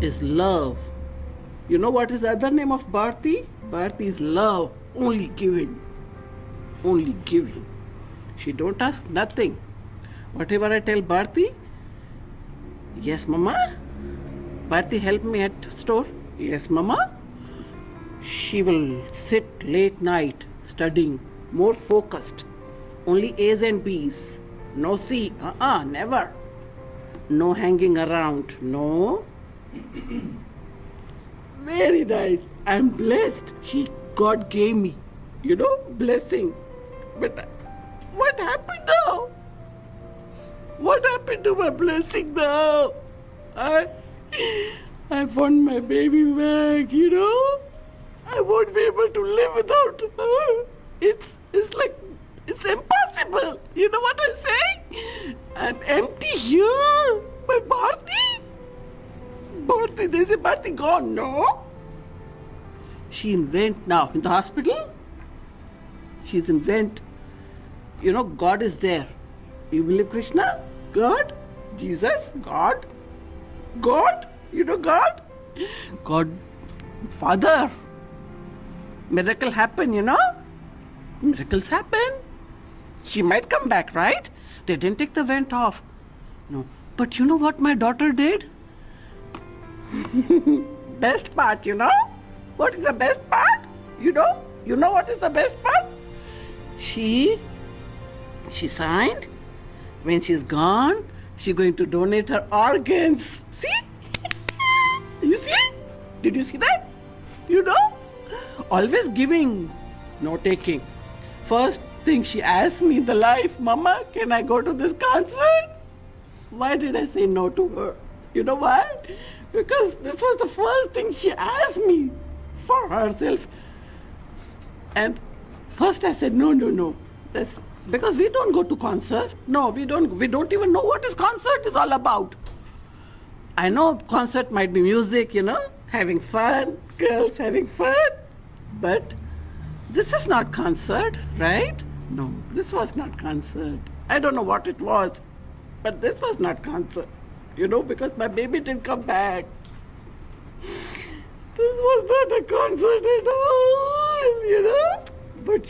is love. You know what is the other name of Bharti? Bharti is love, only giving. Only giving. She don't ask nothing. Whatever I tell Bharti, yes, Mama. Bharti, help me at store. Yes, Mama. She will sit late night studying, more focused. Only A's and B's. No C. Never. No hanging around. No. Very nice. I'm blessed. God gave me, blessing. But what happened now? What happened to my blessing now? I want my baby back, I won't be able to live without her. It's like, it's impossible. You know what I'm saying? I'm empty here. My Bharti? Bharti, they say Bharti gone, no? She in vent now, in the hospital. She's in vent. God is there. You believe Krishna? God? Jesus? God? God? God? God, Father. Miracle happen, Miracles happen. She might come back, right? They didn't take the vent off. No. But you know what my daughter did? Best part, What is the best part? You know what is the best part? She signed. When she's gone, she's going to donate her organs. See? You see? Did you see that? Always giving, no taking. First thing she asked me in the life, Mama, can I go to this concert? Why did I say no to her? You know why? Because this was the first thing she asked me for herself. And first I said, no. That's because we don't go to concerts. No, we don't even know what this concert is all about. I know concert might be music, having fun, girls having fun. But this is not concert, right? No, this was not concert. I don't know what it was, but this was not concert. Because my baby didn't come back. This was not a concert at all, But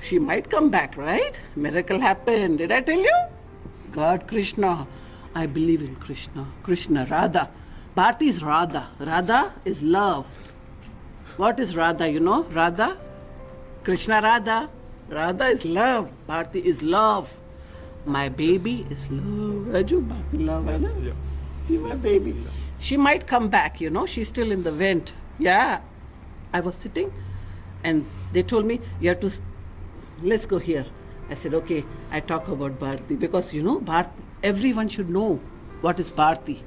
she might come back, right? Miracle happened. Did I tell you? God, Krishna. I believe in Krishna. Krishna, Radha. Bharti is Radha. Radha is love. What is Radha, Radha? Krishna Radha. Radha is love. Bharti is love. My baby is love. Raju, Bharti love, right? Yeah. See my baby. Yeah. She might come back, She's still in the vent. Yeah. I was sitting and they told me, you have to, let's go here. I said, okay, I talk about Bharti. Because, Bharti, everyone should know what is Bharti.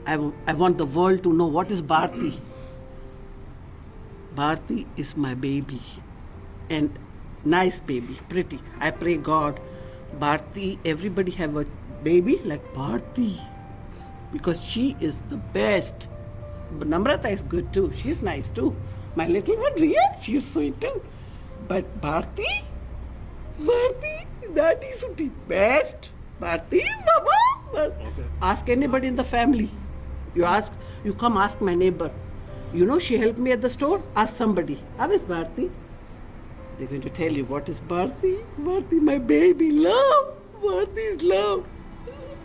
I want the world to know what is Bharti. Bharti is my baby. And nice baby, pretty. I pray God, Bharti, everybody have a baby like Bharti. Because she is the best. But Namrata is good too. She's nice too. My little one, Riya, she's sweet too. But Bharti, that is the best. Bharti, Mama. Okay. Ask anybody in the family. You come ask my neighbor. She helped me at the store. Ask somebody. How is Bharti? They're going to tell you what is Bharti. Bharti, my baby, love. Bharti is love.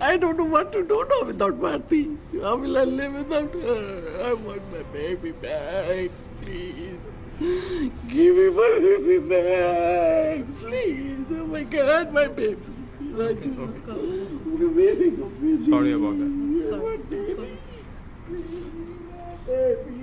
I don't know what to do now without Bharti. How will I live without her? I want my baby back, please. Give me my baby back, please. Oh my God, my baby. Okay. Sorry about that. My baby. Baby.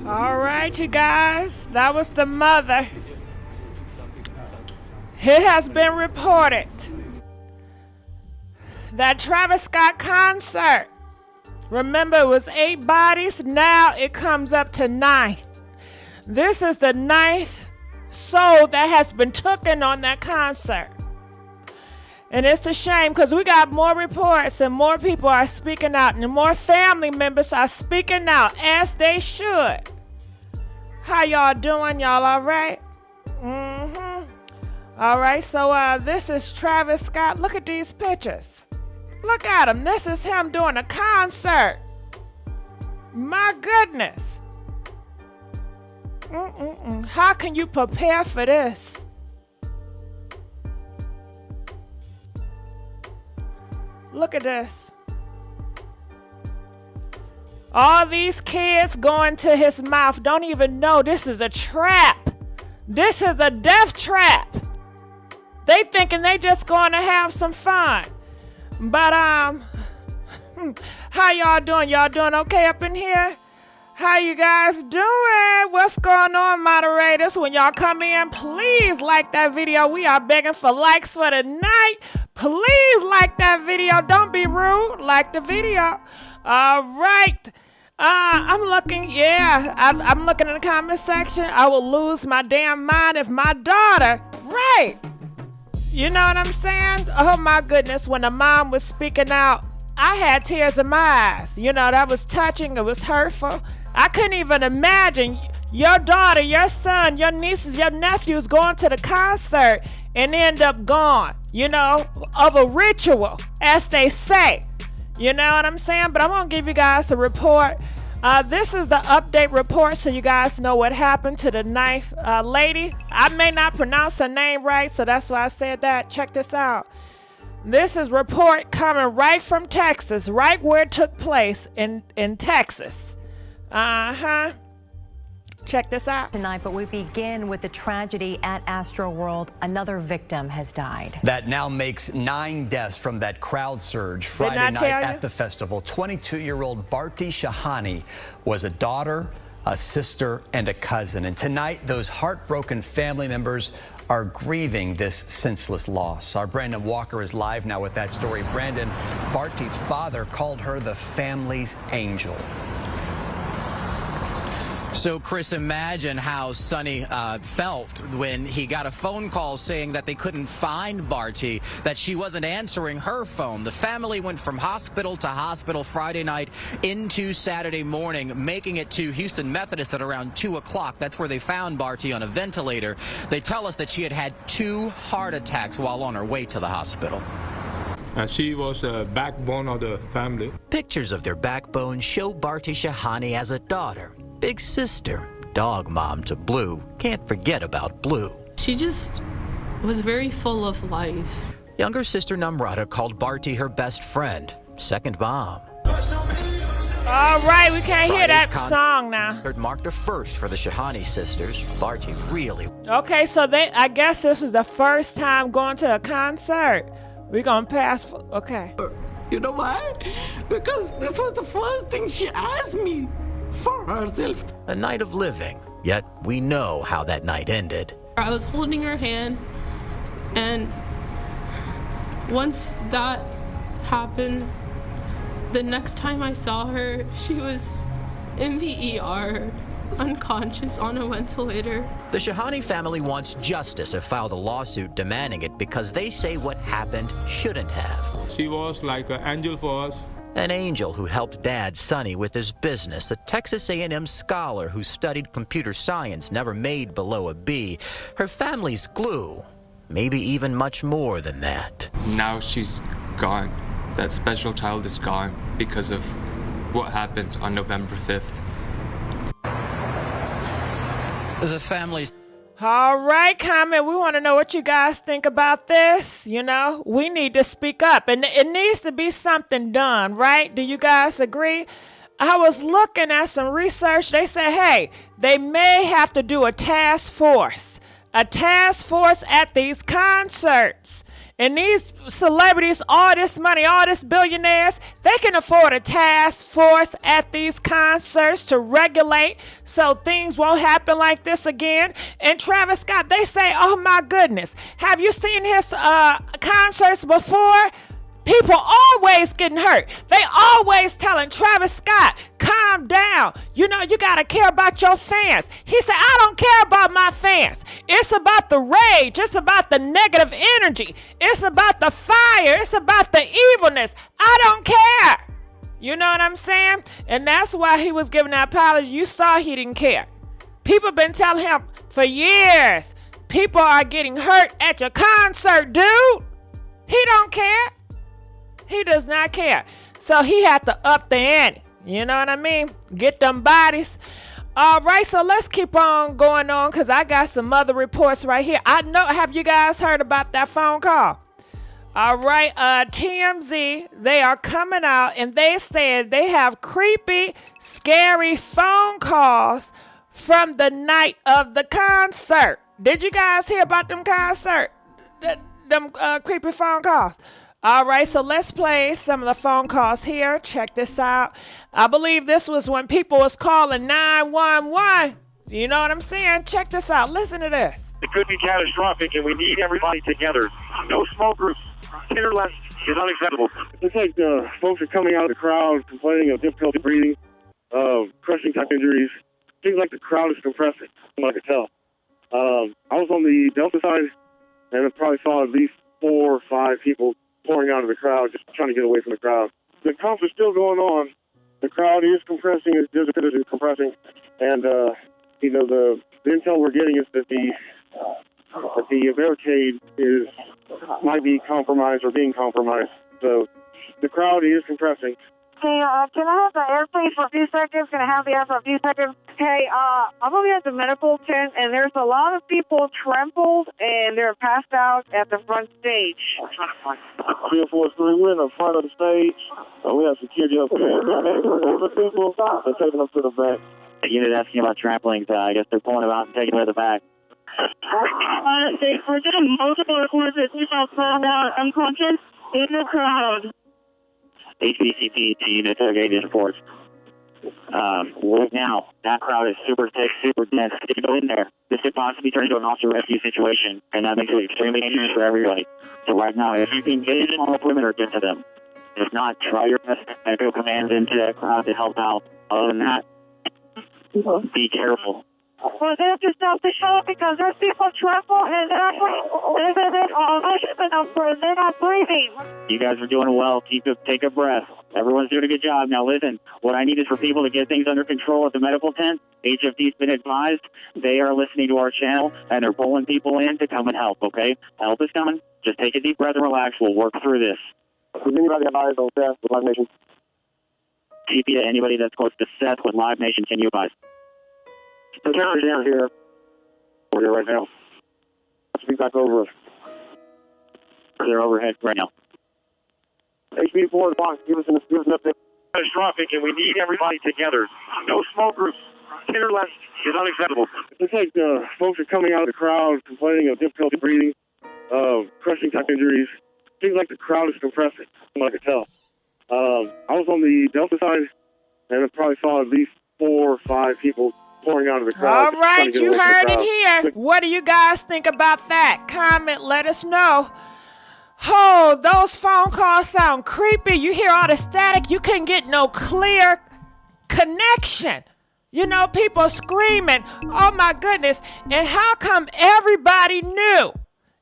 All right, you guys, that was the mother. It has been reported that Travis Scott concert, remember it was 8 bodies, now it comes up to 9. This is the 9th soul that has been taken on that concert. And it's a shame because we got more reports and more people are speaking out and more family members are speaking out as they should. How y'all doing? Y'all all right? All right, so this is Travis Scott. Look at these pictures. Look at him. This is him doing a concert. My goodness. How can you prepare for this? Look at this. All these kids going to his mouth don't even know this is a trap. This is a death trap. They thinking they just going to have some fun. But how y'all doing? Y'all doing okay up in here? How you guys doing? What's going on, moderators? When y'all come in, please like that video. We are begging for likes for the night. Please like that video. Don't be rude. Like the video. All right. I'm looking in the comment section. I will lose my damn mind if my daughter, right? You know what I'm saying? Oh my goodness, when the mom was speaking out, I had tears in my eyes. You know, that was touching, it was hurtful. I couldn't even imagine your daughter, your son, your nieces, your nephews going to the concert and end up gone, you know, of a ritual, as they say. You know what I'm saying? But I'm going to give you guys a report. This is the update report so you guys know what happened to the ninth lady. I may not pronounce her name right, so that's why I said that. Check this out. This is report coming right from Texas, right where it took place in Texas. Check this out. Tonight, but we begin with the tragedy at Astroworld. Another victim has died. That now makes 9 deaths from that crowd surge Friday night at the festival. 22-year-old Bharti Shahani was a daughter, a sister, and a cousin. And tonight, those heartbroken family members are grieving this senseless loss. Our Brandon Walker is live now with that story. Brandon, Bharti's father called her the family's angel. So, Chris, imagine how Sonny felt when he got a phone call saying that they couldn't find Bharti, that she wasn't answering her phone. The family went from hospital to hospital Friday night into Saturday morning, making it to Houston Methodist at around 2 o'clock. That's where they found Bharti on a ventilator. They tell us that she had 2 heart attacks while on her way to the hospital. She was the backbone of the family. Pictures of their backbone show Bharti Shahani as a daughter, big sister, dog mom to Blue. Can't forget about Blue. She just was very full of life. Younger sister Namrata called Bharti her best friend, second mom. All right, we can't hear that song now. It marked a first for the Shahani sisters. Bharti really. Okay, so I guess this was the first time going to a concert. We're gonna pass for, okay. You know why? Because this was the first thing she asked me for herself. A night of living, yet we know how that night ended. I was holding her hand, and once that happened, the next time I saw her, she was in the ER, unconscious on a ventilator. The Shahani family wants justice, have filed a lawsuit demanding it because they say what happened shouldn't have. She was like an angel for us. An angel who helped Dad Sonny with his business, a Texas A&M scholar who studied computer science, never made below a B. Her family's glue, maybe even much more than that. Now she's gone. That special child is gone because of what happened on November 5th. The family's. All right, comment. We want to know what you guys think about this. You know, we need to speak up, and it needs to be something done, right? Do you guys agree? I was looking at some research. They said, hey, they may have to do a task force at these concerts. And these celebrities, all this money, all this billionaires, they can afford a task force at these concerts to regulate so things won't happen like this again. And Travis Scott, they say, oh my goodness, have you seen his concerts before? People always getting hurt. They always telling Travis Scott, calm down. You know, you got to care about your fans. He said, I don't care about my fans. It's about the rage. It's about the negative energy. It's about the fire. It's about the evilness. I don't care. You know what I'm saying? And that's why he was giving that apology. You saw he didn't care. People been telling him for years, people are getting hurt at your concert, dude. He don't care. He does not care. So he had to up the ante. You know what I mean? Get them bodies. All right, so let's keep on going on because I got some other reports right here. I know, have you guys heard about that phone call? All right, TMZ, they are coming out and they said they have creepy, scary phone calls from the night of the concert. Did you guys hear about them creepy phone calls? All right, so let's play some of the phone calls here. Check this out. I believe this was when people was calling 911. You know what I'm saying? Check this out. Listen to this. It could be catastrophic, and we need everybody together. No small groups. 10 or less is unacceptable. Looks like folks are coming out of the crowd complaining of difficulty breathing, crushing type injuries. Seems like the crowd is compressing, from what I could tell. I was on the Delta side, and I probably saw at least 4 or 5 people pouring out of the crowd, just trying to get away from the crowd. The comps are still going on. The crowd is compressing, is compressing, and you know, the intel we're getting is that the barricade might be compromised or being compromised. So the crowd is compressing. Hey, can I have the airplane for a few seconds? Can I have the air for a few seconds? Hey, I'm over here at the medical tent, and there's a lot of people trampled, and they're passed out at the front stage. 304 we're in the front of the stage. We have security up there. The people are taking them to the back. The unit asking about tramplings. I guess they're pulling them out and taking them to the back. We're getting multiple reports that people found out unconscious in the crowd. HBCP to unit interrogating reports. Right now, that crowd is super thick, super dense. If you go in there, this could possibly turn into an officer rescue situation, and that makes it extremely dangerous for everybody. So right now, if you can get in on the perimeter, get to them. If not, try your best to echo commands into that crowd to help out. Other than that, be careful. Well, they have to stop the show because there's people trampled and they're not breathing. You guys are doing well. Take a breath. Everyone's doing a good job. Now listen, what I need is for people to get things under control at the medical tent. HFD's been advised. They are listening to our channel and they're pulling people in to come and help, okay? Help is coming. Just take a deep breath and relax. We'll work through this. Does anybody have eyes on Seth with Live Nation? TP, anybody that's close to Seth with Live Nation, can you advise? The counter's down here. We're here right now. Let's be back over. They're overhead right now. HB4 give us an update. Catastrophic, and we need everybody together. No small groups. 10 or less is unacceptable. Looks like folks are coming out of the crowd complaining of difficulty breathing, crushing type injuries. Seems like the crowd is compressing, from what I could tell. I was on the Delta side, and I probably saw at least 4 or 5 people pouring out of the crowd. All right, you heard it here. What do you guys think about that? Comment, let us know. Oh, those phone calls sound creepy. You hear all the static. You couldn't get no clear connection. You know, people screaming. Oh, my goodness. And how come everybody knew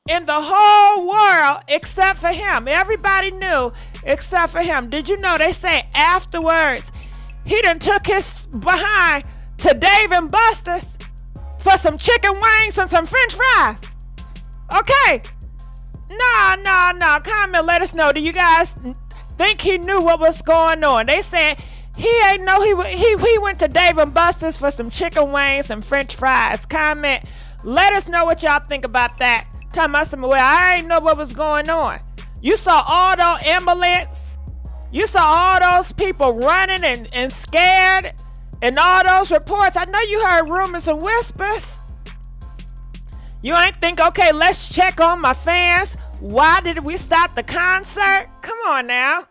in the whole world except for him? Everybody knew except for him. Did you know they say afterwards he done took his behind to Dave and Buster's for some chicken wings and some french fries? Okay. No. Comment, let us know. Do you guys think he knew what was going on? They said he ain't know he went to Dave and Buster's for some chicken wings and french fries. Comment, let us know what y'all think about that. Talking about some, well, I ain't know what was going on. You saw all those ambulance. You saw all those people running and scared. And all those reports, I know you heard rumors and whispers. You ain't think, okay, let's check on my fans. Why did we stop the concert? Come on now.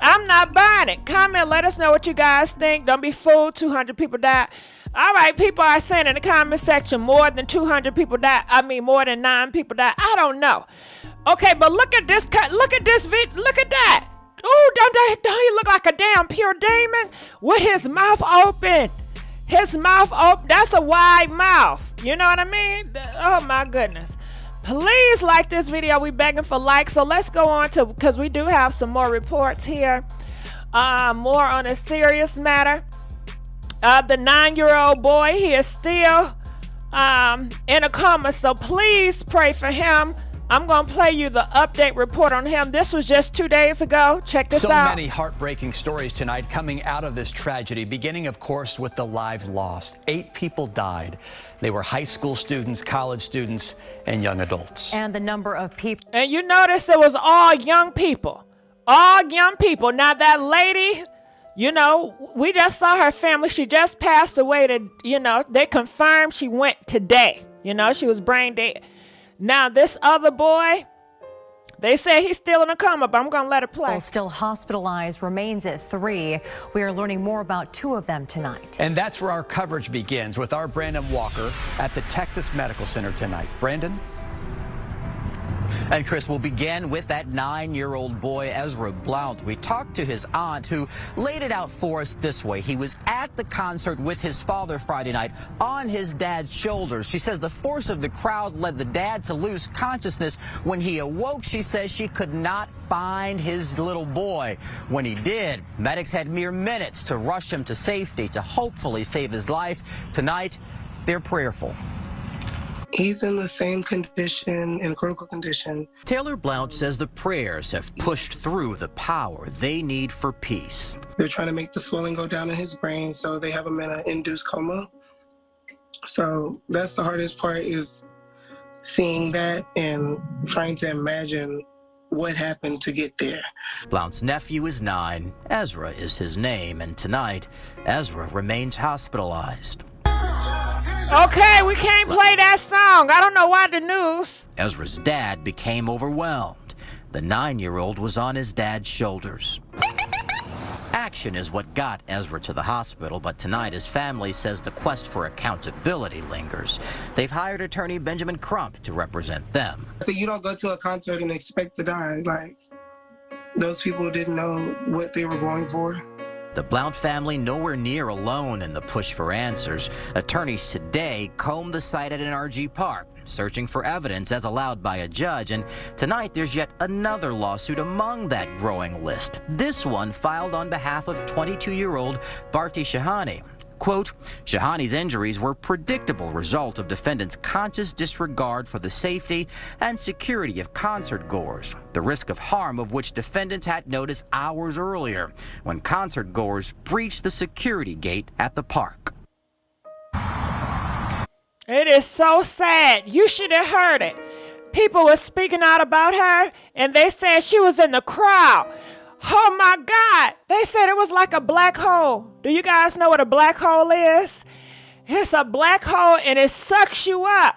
I'm not buying it. Comment, let us know what you guys think. Don't be fooled. 200 people died. All right, people are saying in the comment section more than 200 people died. I mean, more than 9 people died. I don't know. Okay, but look at this cut. Look at this look at that. Ooh, don't he look like a damn pure demon with his mouth open? His mouth open. That's a wide mouth. You know what I mean? Oh my goodness. Please like this video. We begging for likes. So let's go on to, because we do have some more reports here. More on a serious matter. The 9-year-old boy, he is still in a coma. So please pray for him. I'm going to play you the update report on him. This was just 2 days ago. Check this out. So many heartbreaking stories tonight coming out of this tragedy, beginning, of course, with the lives lost. 8 people died. They were high school students, college students, and young adults. And the number of people. And you notice it was all young people. All young people. Now, that lady, you know, we just saw her family. She just passed away. They confirmed she went today. You know, she was brain dead. Now, this other boy, they say he's still in a coma, but I'm going to let it play. Still hospitalized, remains at 3. We are learning more about 2 of them tonight. And that's where our coverage begins with our Brandon Walker at the Texas Medical Center tonight. Brandon? And Chris, we'll begin with that 9-year-old boy, Ezra Blount. We talked to his aunt, who laid it out for us this way. He was at the concert with his father Friday night on his dad's shoulders. She says the force of the crowd led the dad to lose consciousness. When he awoke, she says she could not find his little boy. When he did, medics had mere minutes to rush him to safety to hopefully save his life. Tonight, they're prayerful. He's in the same condition, in critical condition. Taylor Blount says the prayers have pushed through the power they need for peace. They're trying to make the swelling go down in his brain, so they have him in an induced coma. So that's the hardest part, is seeing that and trying to imagine what happened to get there. Blount's nephew is 9. Ezra is his name, and tonight, Ezra remains hospitalized. Okay, we can't play that song. I don't know why the news. Ezra's dad became overwhelmed. The 9-year-old was on his dad's shoulders. Action is what got Ezra to the hospital, but tonight his family says the quest for accountability lingers. They've hired attorney Benjamin Crump to represent them. So you don't go to a concert and expect to die. Like, those people didn't know what they were going for. The Blount family nowhere near alone in the push for answers. Attorneys today combed the site at NRG Park, searching for evidence as allowed by a judge. And tonight there's yet another lawsuit among that growing list. This one filed on behalf of 22-year-old Bharti Shahani. Quote, Shahani's injuries were a predictable result of defendants' conscious disregard for the safety and security of concert goers, the risk of harm of which defendants had noticed hours earlier when concert goers breached the security gate at the park. It is so sad. You should have heard it. People were speaking out about her, and they said she was in the crowd. Oh my God. They said it was like a black hole. Do you guys know what a black hole is? It's a black hole and it sucks you up.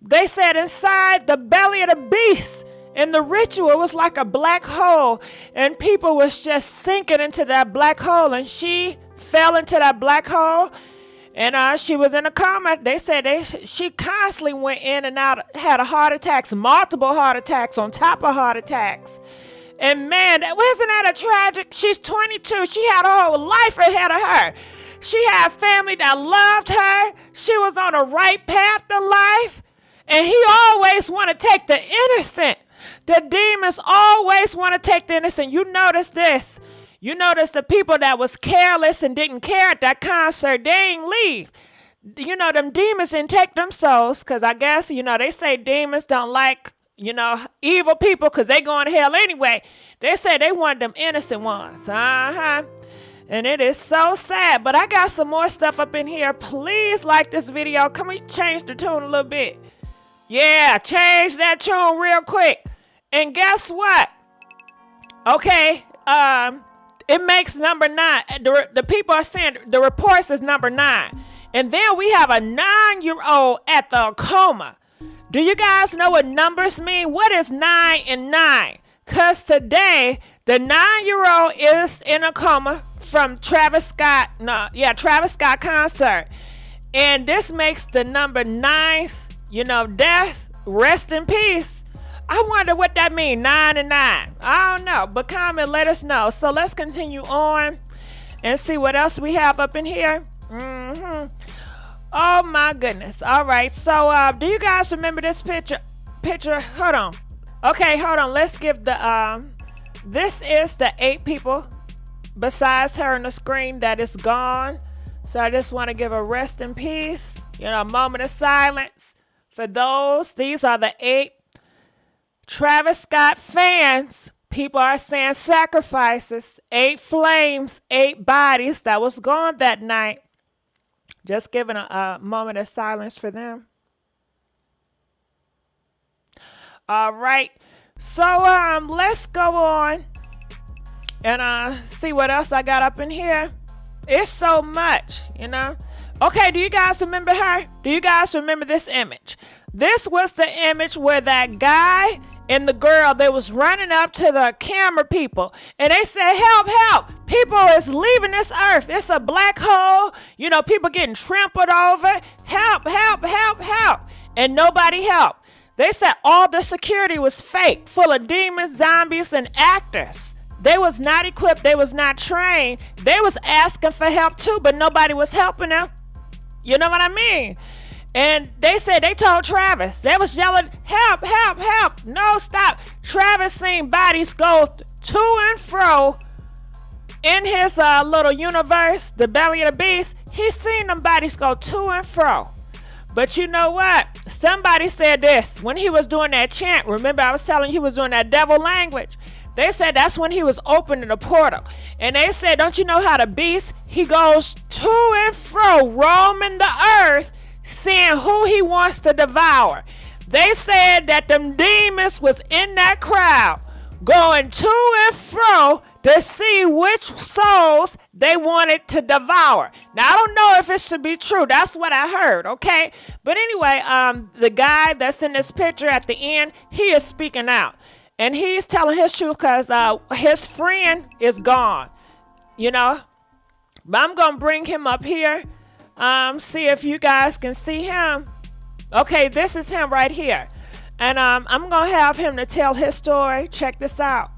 They said inside the belly of the beast in the ritual was like a black hole, and people was just sinking into that black hole, and she fell into that black hole, and she was in a coma. They said she constantly went in and out, had heart attacks, multiple heart attacks on top of heart attacks. And man, wasn't that a tragic? She's 22. She had a whole life ahead of her. She had family that loved her. She was on the right path to life. And he always want to take the innocent. The demons always want to take the innocent. You notice this. You notice the people that was careless and didn't care at that concert, they ain't leave. You know, them demons didn't take them souls, because I guess, you know, they say demons don't like, you know, evil people because they going to hell anyway. They say they want them innocent ones. And it is so sad. But I got some more stuff up in here. Please like this video. Can we change the tune a little bit? Yeah, change that tune real quick. And guess what? Okay, it makes number 9. The people are saying the reports is number 9. And then we have a 9-year-old at the coma. Do you guys know what numbers mean? What is 9 and 9? Because today, the 9-year-old is in a coma from Travis Scott. Travis Scott concert. And this makes the number 9th, you know, death, rest in peace. I wonder what that means, 9 and 9. I don't know, but comment, let us know. So let's continue on and see what else we have up in here. Oh my goodness. All right, so do you guys remember this picture? Hold on. Okay, hold on. Let's give the this is the 8 people besides her on the screen that is gone. So I just want to give a rest in peace, a moment of silence for those. These are the 8 Travis Scott fans. People are saying sacrifices, 8 flames, 8 bodies that was gone that night. Just giving a moment of silence for them. All right. So let's go on and see what else I got up in here. It's so much, Okay, do you guys remember her? Do you guys remember this image? This was the image where that guy and the girl, they was running up to the camera people and they said, help, help. People is leaving this earth. It's a black hole. People getting trampled over. Help, help, help, help. And nobody helped. They said all the security was fake, full of demons, zombies, and actors. They was not equipped. They was not trained. They was asking for help too, but nobody was helping them. You know what I mean? And they said they told Travis. They was yelling, help, help, help. No, stop. Travis seen bodies go to and fro in his little universe, the belly of the beast. He seen them bodies go to and fro. But you know what? Somebody said this when he was doing that chant. Remember, I was telling you he was doing that devil language. They said that's when he was opening the portal. And they said, don't you know how the beast, he goes to and fro, roaming the earth, seeing who he wants to devour. They said that them demons was in that crowd, going to and fro to see which souls they wanted to devour. Now, I don't know if it should be true. That's what I heard, okay? But anyway, the guy that's in this picture at the end, he is speaking out. And he's telling his truth because his friend is gone, But I'm going to bring him up here. See if you guys can see him. Okay, this is him right here. And I'm going to have him to tell his story. Check this out.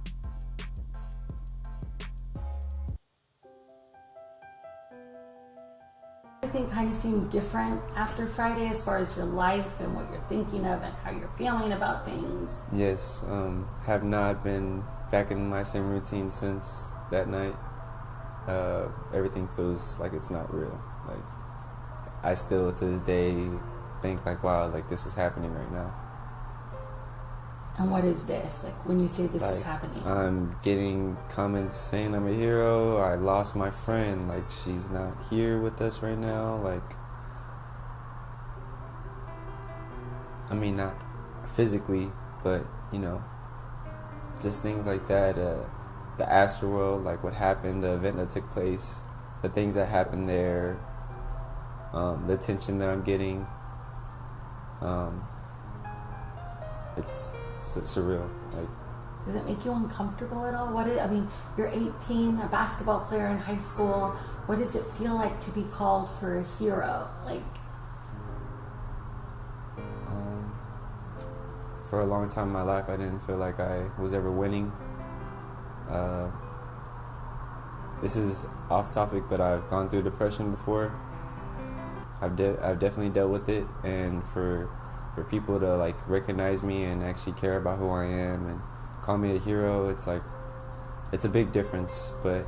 Everything kind of seemed different after Friday as far as your life and what you're thinking of and how you're feeling about things. Yes, have not been back in my same routine since that night. Everything feels like it's not real. Like, I still to this day think like, wow, like this is happening right now. And what is this? Like when you say this is happening? I'm getting comments saying I'm a hero. I lost my friend. Like she's not here with us right now. Like, I mean, not physically, but just things like that. The Astroworld, like what happened, the event that took place, the things that happened there, the attention that I'm getting. It's surreal. Like, does it make you uncomfortable at all? You're 18, a basketball player in high school. What does it feel like to be called for a hero? Like, for a long time in my life, I didn't feel like I was ever winning. This is off topic, but I've gone through depression before. I've definitely dealt with it, and for people to like recognize me and actually care about who I am and call me a hero, it's like, it's a big difference. But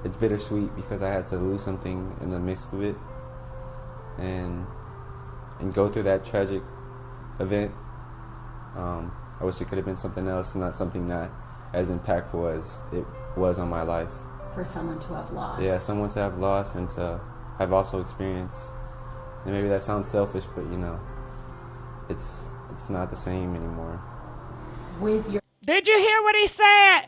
it's bittersweet because I had to lose something in the midst of it, and go through that tragic event. I wish it could have been something else and not something not as impactful as it was on my life. For someone to have lost. Yeah, someone to have lost and to have also experienced. And maybe that sounds selfish, but it's not the same anymore. Did you hear what he said?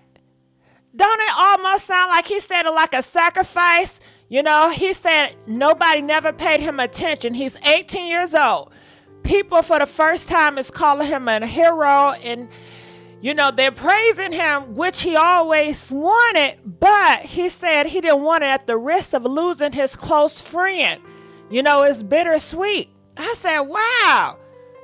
Don't it almost sound like he said it like a sacrifice? He said nobody never paid him attention. He's 18 years old. People for the first time is calling him a hero, and they're praising him, which he always wanted, but he said he didn't want it at the risk of losing his close friend. It's bittersweet. I said, wow.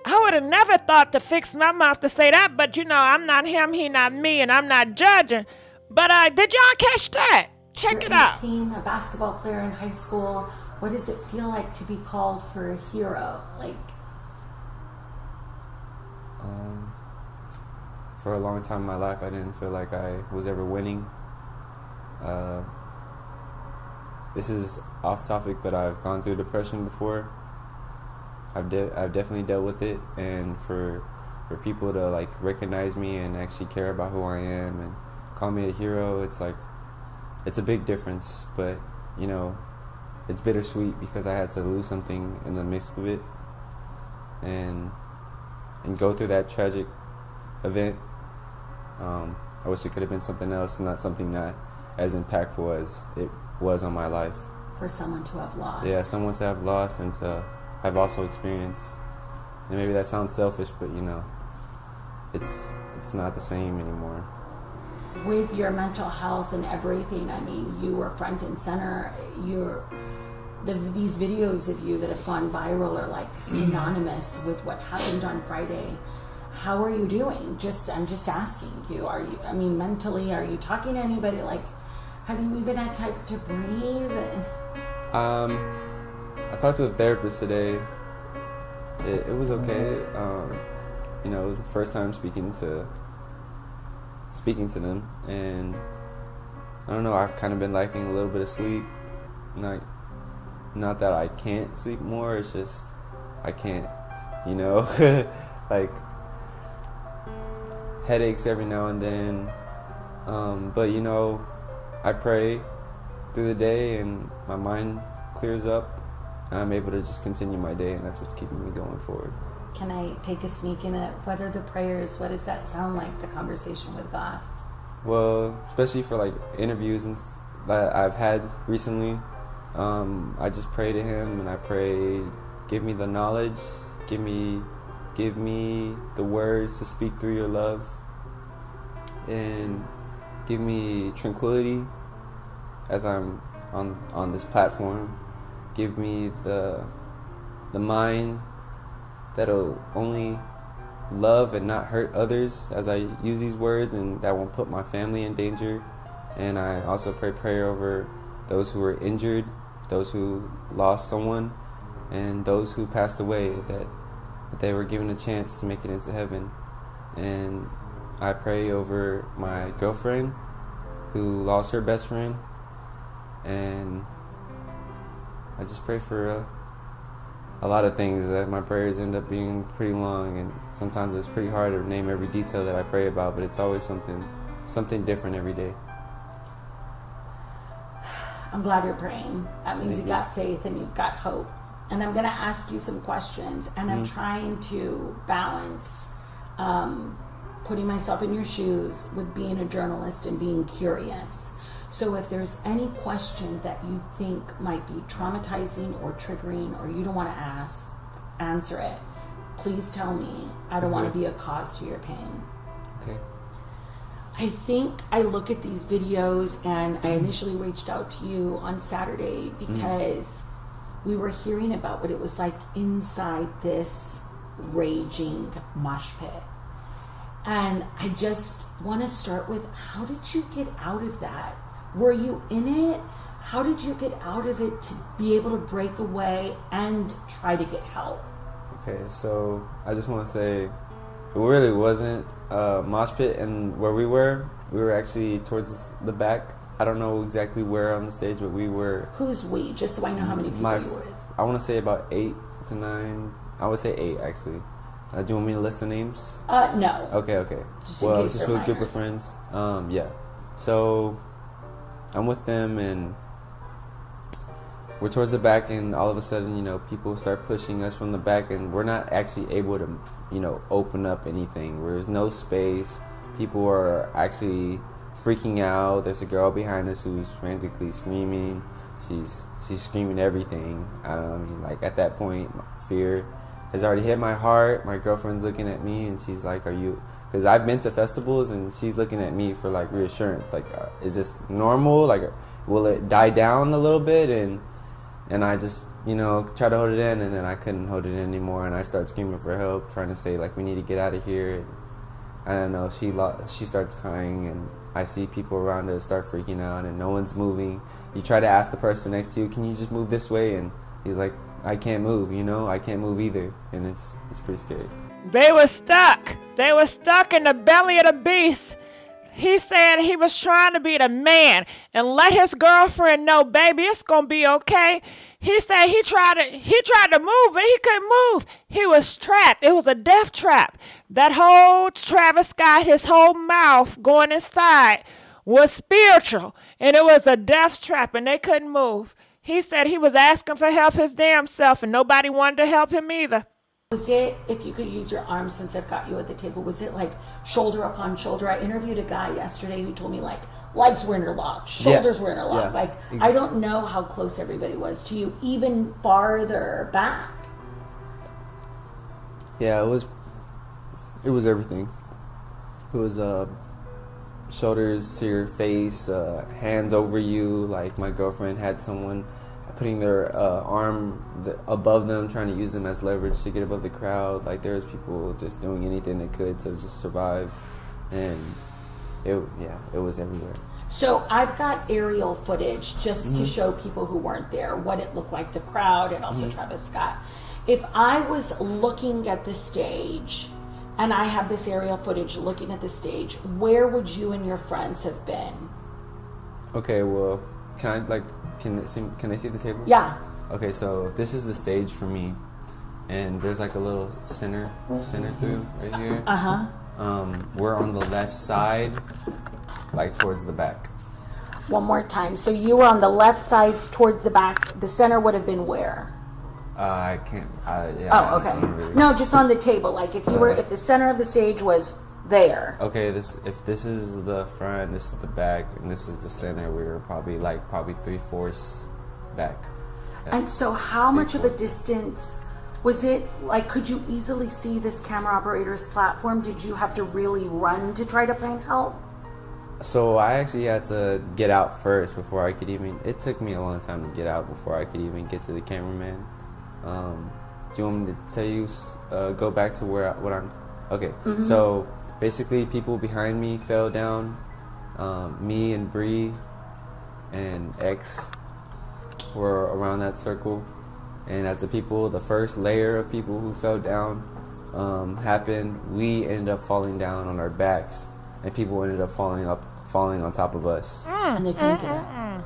I would have never thought to fix my mouth to say that, but you know, I'm not him, he not me, and I'm not judging. But did y'all catch that? Check it out. 18, a basketball player in high school. What does it feel like to be called for a hero? Like, for a long time in my life, I didn't feel like I was ever winning. This is off topic, but I've gone through depression before. I've definitely dealt with it, and for people to like recognize me and actually care about who I am and call me a hero, it's like, it's a big difference. But you know, it's bittersweet because I had to lose something in the midst of it, and go through that tragic event. I wish it could have been something else and not something not as impactful as it was on my life. For someone to have lost. Yeah, someone to have lost and to have also experienced. And maybe that sounds selfish, but you know, it's not the same anymore. With your mental health and everything, I mean, you were front and center. These videos of you that have gone viral are like synonymous with what happened on Friday. How are you doing? I'm just asking you. Are you? I mean, mentally, are you talking to anybody? Like, have you even had time to breathe? I talked to a therapist today. It was okay. You know, first time speaking to them, and I don't know. I've kind of been lacking a little bit of sleep. Not that I can't sleep more. It's just I can't. You know, like headaches every now and then. But you know, I pray through the day, and my mind clears up, and I'm able to just continue my day, and that's what's keeping me going forward. Can I take a sneak in it? What are the prayers? What does that sound like, the conversation with God? Well, especially for like interviews that I've had recently, I just pray to Him, and I pray, give me the knowledge, give me the words to speak through your love, and give me tranquility as I'm on this platform. Give me the mind that'll only love and not hurt others as I use these words, and that won't put my family in danger. And I also pray prayer over those who were injured, those who lost someone, and those who passed away, that they were given a chance to make it into heaven. And I pray over my girlfriend who lost her best friend, and I just pray for a lot of things. That my prayers end up being pretty long, and sometimes it's pretty hard to name every detail that I pray about, but it's always something different every day. I'm glad you're praying. That means you got faith and you've got hope. And I'm going to ask you some questions, and I'm trying to balance putting myself in your shoes with being a journalist and being curious. So if there's any question that you think might be traumatizing or triggering, or you don't want to answer it, please tell me. I don't want to be a cause to your pain. Okay. I think I look at these videos, and I initially reached out to you on Saturday because we were hearing about what it was like inside this raging mosh pit. And I just want to start with, how did you get out of that? Were you in it? How did you get out of it to be able to break away and try to get help? Okay, so I just want to say, it really wasn't a mosh pit, and where we were actually towards the back. I don't know exactly where on the stage, but we were... Who's we? Just so I know how many people you were with. I want to say about 8 to 9. I would say 8, actually. Do you want me to list the names? No. Okay. Just in case just with a group of friends. Yeah. So I'm with them, and we're towards the back, and all of a sudden, you know, people start pushing us from the back, and we're not actually able to, you know, open up anything. There's no space. People are actually freaking out. There's a girl behind us who's frantically screaming. She's screaming everything. I mean, like, at that point, fear has already hit my heart. My girlfriend's looking at me, and she's like, are you... Because I've been to festivals, and she's looking at me for, like, reassurance. Like, is this normal? Like, will it die down a little bit? And I just, you know, try to hold it in, and then I couldn't hold it in anymore, and I started screaming for help, trying to say, like, we need to get out of here. I don't know, she starts crying, and I see people around us start freaking out, and no one's moving. You try to ask the person next to you, can you just move this way? And he's like, I can't move, you know, I can't move either. And it's pretty scary. They were stuck. They were stuck in the belly of the beast. He said he was trying to be the man and let his girlfriend know, baby, it's going to be okay. He said he tried to move, but he couldn't move. He was trapped. It was a death trap. That whole Travis Scott, his whole mouth going inside was spiritual, and it was a death trap, and they couldn't move. He said he was asking for help his damn self, and nobody wanted to help him either. Was it, if you could use your arms since I've got you at the table, was it like shoulder upon shoulder? I interviewed a guy yesterday who told me like legs were interlocked, shoulders were interlocked. Yeah, like exactly. I don't know how close everybody was to you, even farther back. Yeah, it was everything. It was shoulders to your face, hands over you. Like my girlfriend had someone putting their arm above them, trying to use them as leverage to get above the crowd. Like there was people just doing anything they could to just survive, and it was everywhere. So I've got aerial footage just to show people who weren't there what it looked like, the crowd, and also Travis Scott. If I was looking at the stage, and I have this aerial footage looking at the stage, where would you and your friends have been? Okay, well, can they see the table? Yeah. Okay, so this is the stage for me, and there's like a little center through right here. We're on the left side, like towards the back. One more time. So you were on the left side towards the back. The center would have been where? I can't. Yeah, oh, okay. Really. No, just on the table. Like if the center of the stage was there. Okay, if this is the front, this is the back, and this is the center, we were probably 3/4 back. And so how much of a distance was it? Like, could you easily see this camera operator's platform? Did you have to really run to try to find help? So I actually had to get out first before I could even, it took me a long time to get out before I could even get to the cameraman. Do you want me to tell you, go back to what I'm, okay. So basically people behind me fell down, me and Bree and X were around that circle. And as the first layer of people who fell down happened, we ended up falling down on our backs, and people ended up falling on top of us. And they couldn't get up.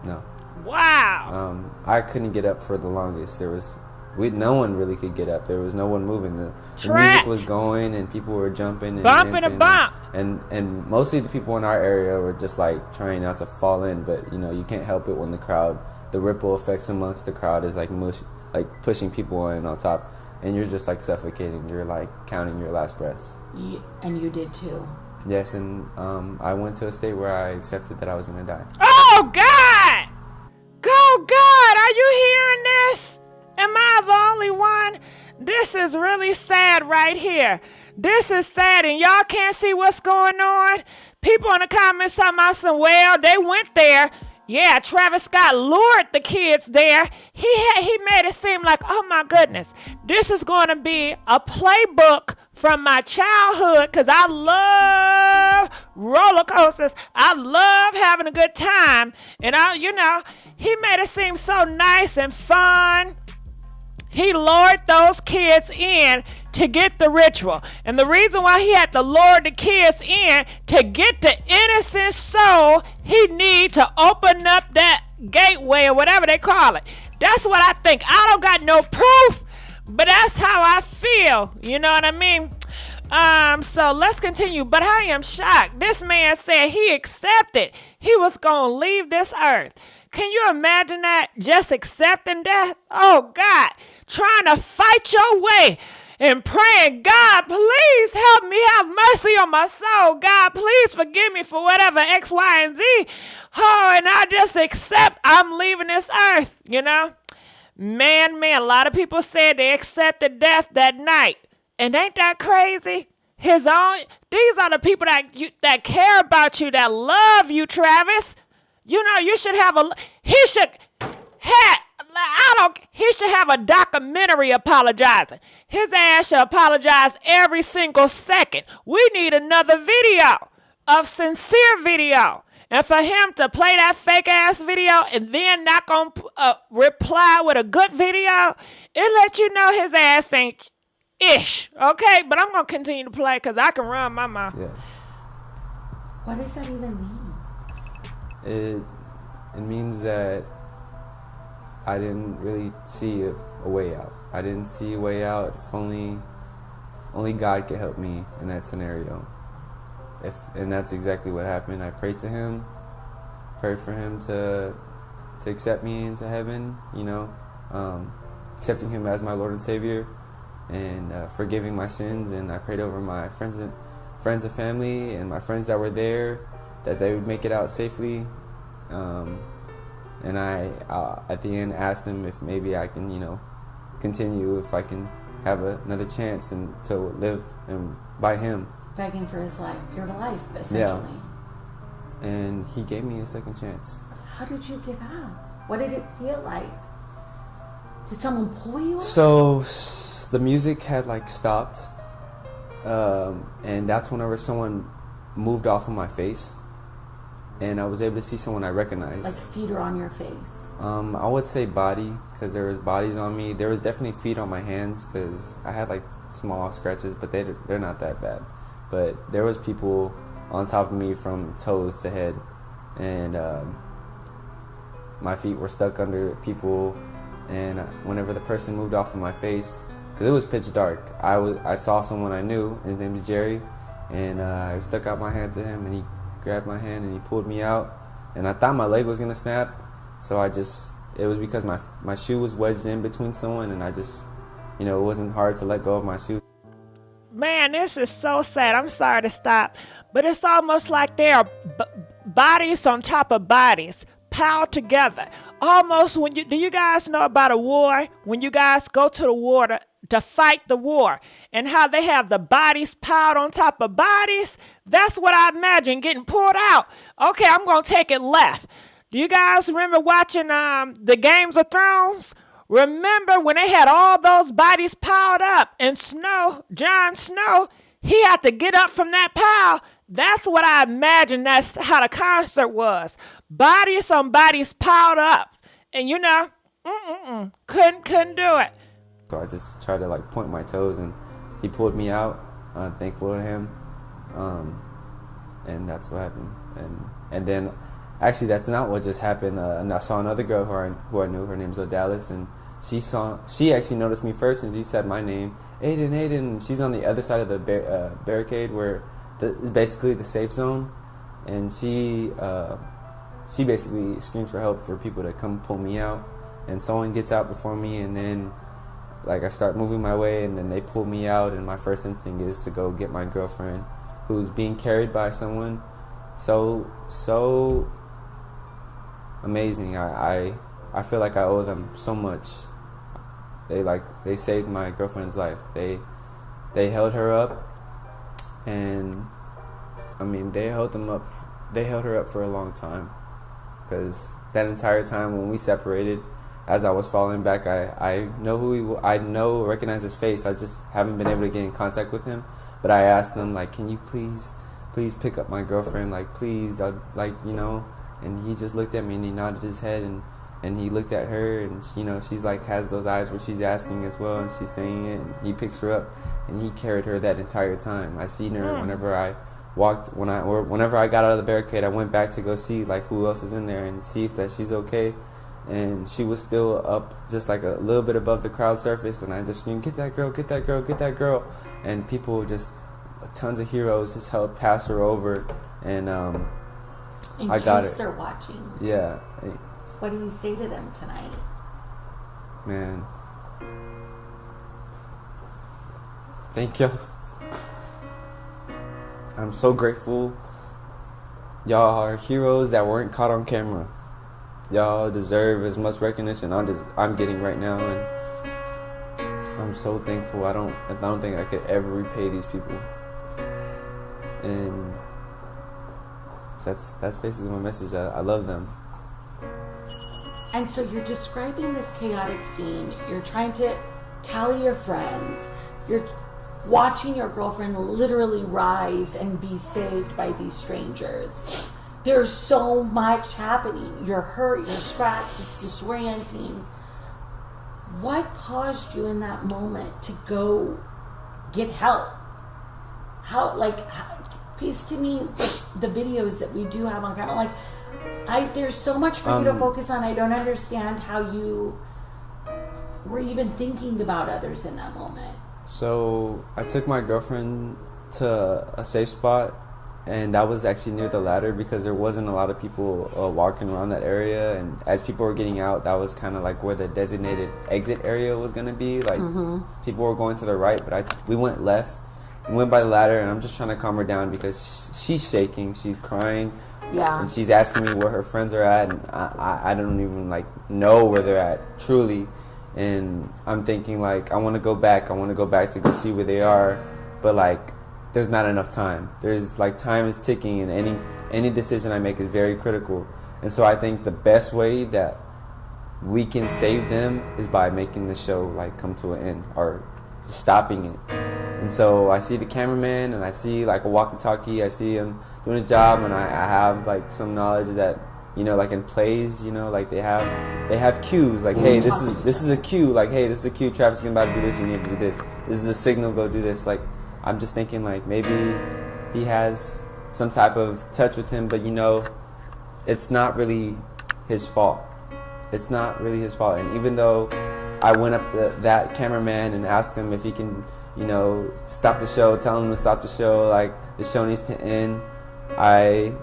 No. Wow. I couldn't get up for the longest. No one really could get up. There was no one moving. The music was going, and people were jumping and bumping dancing, and bump. And mostly the people in our area were just like trying not to fall in, but you can't help it when the ripple effects amongst the crowd is like pushing people in on top, and you're just like suffocating. You're like counting your last breaths. And you did too. Yes, and I went to a state where I accepted that I was going to die. Oh, God! Oh, God! Are you hearing this? Am I the only one? This is really sad right here. This is sad, and y'all can't see what's going on. People in the comments talking about well, they went there. Yeah, Travis Scott lured the kids there. He made it seem like, oh my goodness, this is going to be a playbook from my childhood, because I love roller coasters. I love having a good time. And he made it seem so nice and fun. He lured those kids in to get the ritual. And the reason why he had to lure the kids in to get the innocent soul, he need to open up that gateway or whatever they call it. That's what I think. I don't got no proof, but that's how I feel. You know what I mean? So let's continue. But I am shocked. This man said he accepted he was going to leave this earth. Can you imagine that? Just accepting death? Oh, God. Trying to fight your way and praying, God, please help me, have mercy on my soul. God, please forgive me for whatever X, Y, and Z. Oh, and I just accept I'm leaving this earth, Man, a lot of people said they accepted death that night. And ain't that crazy? These are the people that care about you, that love you, Travis. You should have He should have a documentary apologizing. His ass should apologize every single second. We need another video of sincere video. And for him to play that fake ass video and then not gonna reply with a good video, it let you know his ass ain't ish. Okay, but I'm gonna continue to play because I can run my mouth. Yeah. What does that even mean? It means that I didn't really see a way out. I didn't see a way out. If only God could help me in that scenario. And that's exactly what happened. I prayed to him, prayed for him to accept me into heaven, you know, accepting him as my Lord and Savior, and forgiving my sins. And I prayed over my friends and family and my friends that were there, that they would make it out safely. And I at the end asked him if maybe I can, you know, continue, if I can have another chance and to live and by him. Begging for his life, your life, essentially. Yeah. And he gave me a second chance. How did you give out? What did it feel like? Did someone pull you? So the music had like stopped, and that's whenever someone moved off of my face, and I was able to see someone I recognized. Like feet are on your face? I would say body, because there was bodies on me. There was definitely feet on my hands, because I had like small scratches, but they're not that bad. But there was people on top of me from toes to head, and my feet were stuck under people. And whenever the person moved off of my face, because it was pitch dark, I saw someone I knew. His name is Jerry, and I stuck out my hand to him, and he grabbed my hand and he pulled me out. And I thought my leg was gonna snap, so it was because my shoe was wedged in between someone, and I just, you know, it wasn't hard to let go of my shoe. Man, this is so sad. I'm sorry to stop, but it's almost like there are bodies on top of bodies piled together. Almost do you guys know about a war? When you guys go to the war to fight the war, and how they have the bodies piled on top of bodies? That's what I imagine getting pulled out. Okay, I'm going to take it left. Do you guys remember watching the Games of Thrones? Remember when they had all those bodies piled up, and Jon Snow, he had to get up from that pile? That's what I imagine that's how the concert was. Bodies on bodies piled up. And you know, couldn't do it. So I just tried to like point my toes, and he pulled me out. Thankful to him. And that's what happened. And then, actually, that's not what just happened. And I saw another girl who I knew. Her name's Odalis, and she actually noticed me first, and she said my name, Aiden. She's on the other side of the barricade where is basically the safe zone, and she basically screams for help for people to come pull me out, and someone gets out before me, and then like I start moving my way, and then they pull me out, and my first instinct is to go get my girlfriend, who's being carried by someone so amazing. I feel like I owe them so much. They saved my girlfriend's life. They held her up, and I mean they held her up for a long time, because that entire time when we separated, as I was falling back, I recognize his face. I just haven't been able to get in contact with him. But I asked him, like, can you please pick up my girlfriend, like, please, you know. And he just looked at me, and he nodded his head, and he looked at her, and you know, she's like has those eyes where she's asking as well, and she's saying it, and he picks her up, and he carried her that entire time. I seen her whenever I got out of the barricade. I went back to go see like who else is in there and see if that she's okay, and she was still up just like a little bit above the crowd surface, and I just screamed, get that girl, get that girl, get that girl. And people just, tons of heroes just helped pass her over, and I got it. They're watching. Yeah. What do you say to them tonight? Man, thank you. I'm so grateful. Y'all are heroes that weren't caught on camera. Y'all deserve as much recognition I'm getting right now, and I'm so thankful. I don't think I could ever repay these people. And that's basically my message. I love them. And so you're describing this chaotic scene. You're trying to tally your friends. You're watching your girlfriend literally rise and be saved by these strangers. There's so much happening. You're hurt, you're scratched, it's disorienting. What caused you in that moment to go get help? Piece to me the videos that we do have on camera. There's so much for you to focus on. I don't understand how you were even thinking about others in that moment. So I took my girlfriend to a safe spot, and that was actually near the ladder because there wasn't a lot of people walking around that area. And as people were getting out, that was kind of like where the designated exit area was going to be. People were going to the right, but we went left. We went by the ladder, and I'm just trying to calm her down because she's shaking, she's crying, and she's asking me where her friends are at, and I don't even know where they're at truly. And I'm thinking I want to go back to go see where they are, but there's not enough time. There's time is ticking, and any decision I make is very critical. And so I think the best way that we can save them is by making the show come to an end or stopping it. And so I see the cameraman, and I see a walkie-talkie. I see him doing his job, and I have some knowledge that in plays, they have cues. Hey, this is a cue. Hey, this is a cue. Travis is about to do this. You need to do this. This is a signal. Go do this. I'm just thinking maybe he has some type of touch with him, but it's not really his fault. It's not really his fault. And even though I went up to that cameraman and asked him if he can, stop the show, tell him to stop the show, the show needs to end, I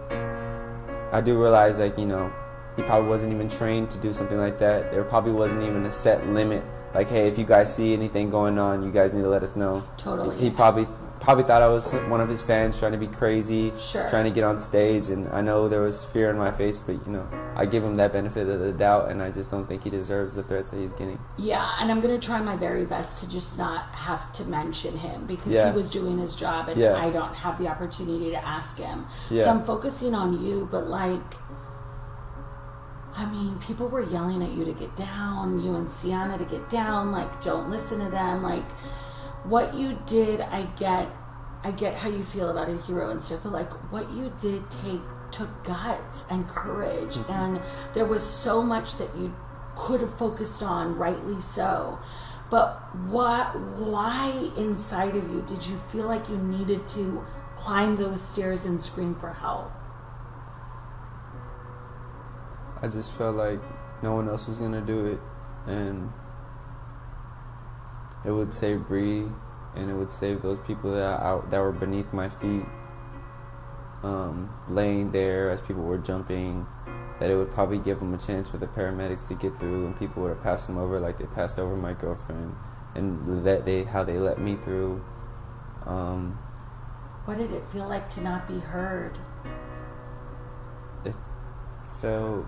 do realize he probably wasn't even trained to do something like that. There probably wasn't even a set limit. Hey, if you guys see anything going on, you guys need to let us know. Totally. He probably thought I was one of his fans trying to be crazy, trying to get on stage, and I know there was fear in my face, but I give him that benefit of the doubt, and I just don't think he deserves the threats that he's getting. Yeah, and I'm going to try my very best to just not have to mention him because he was doing his job, and I don't have the opportunity to ask him. So I'm focusing on you, but people were yelling at you to get down, you and Sienna to get down, don't listen to them, what you did, I get how you feel about a hero and stuff, but what you did took guts and courage, and there was so much that you could have focused on, rightly so. But why inside of you did you feel like you needed to climb those stairs and scream for help? I just felt like no one else was gonna do it, and it would save Bree, and it would save those people that were beneath my feet, laying there as people were jumping. That it would probably give them a chance for the paramedics to get through, and people would have passed them over like they passed over my girlfriend, and how they let me through. What did it feel like to not be heard? It felt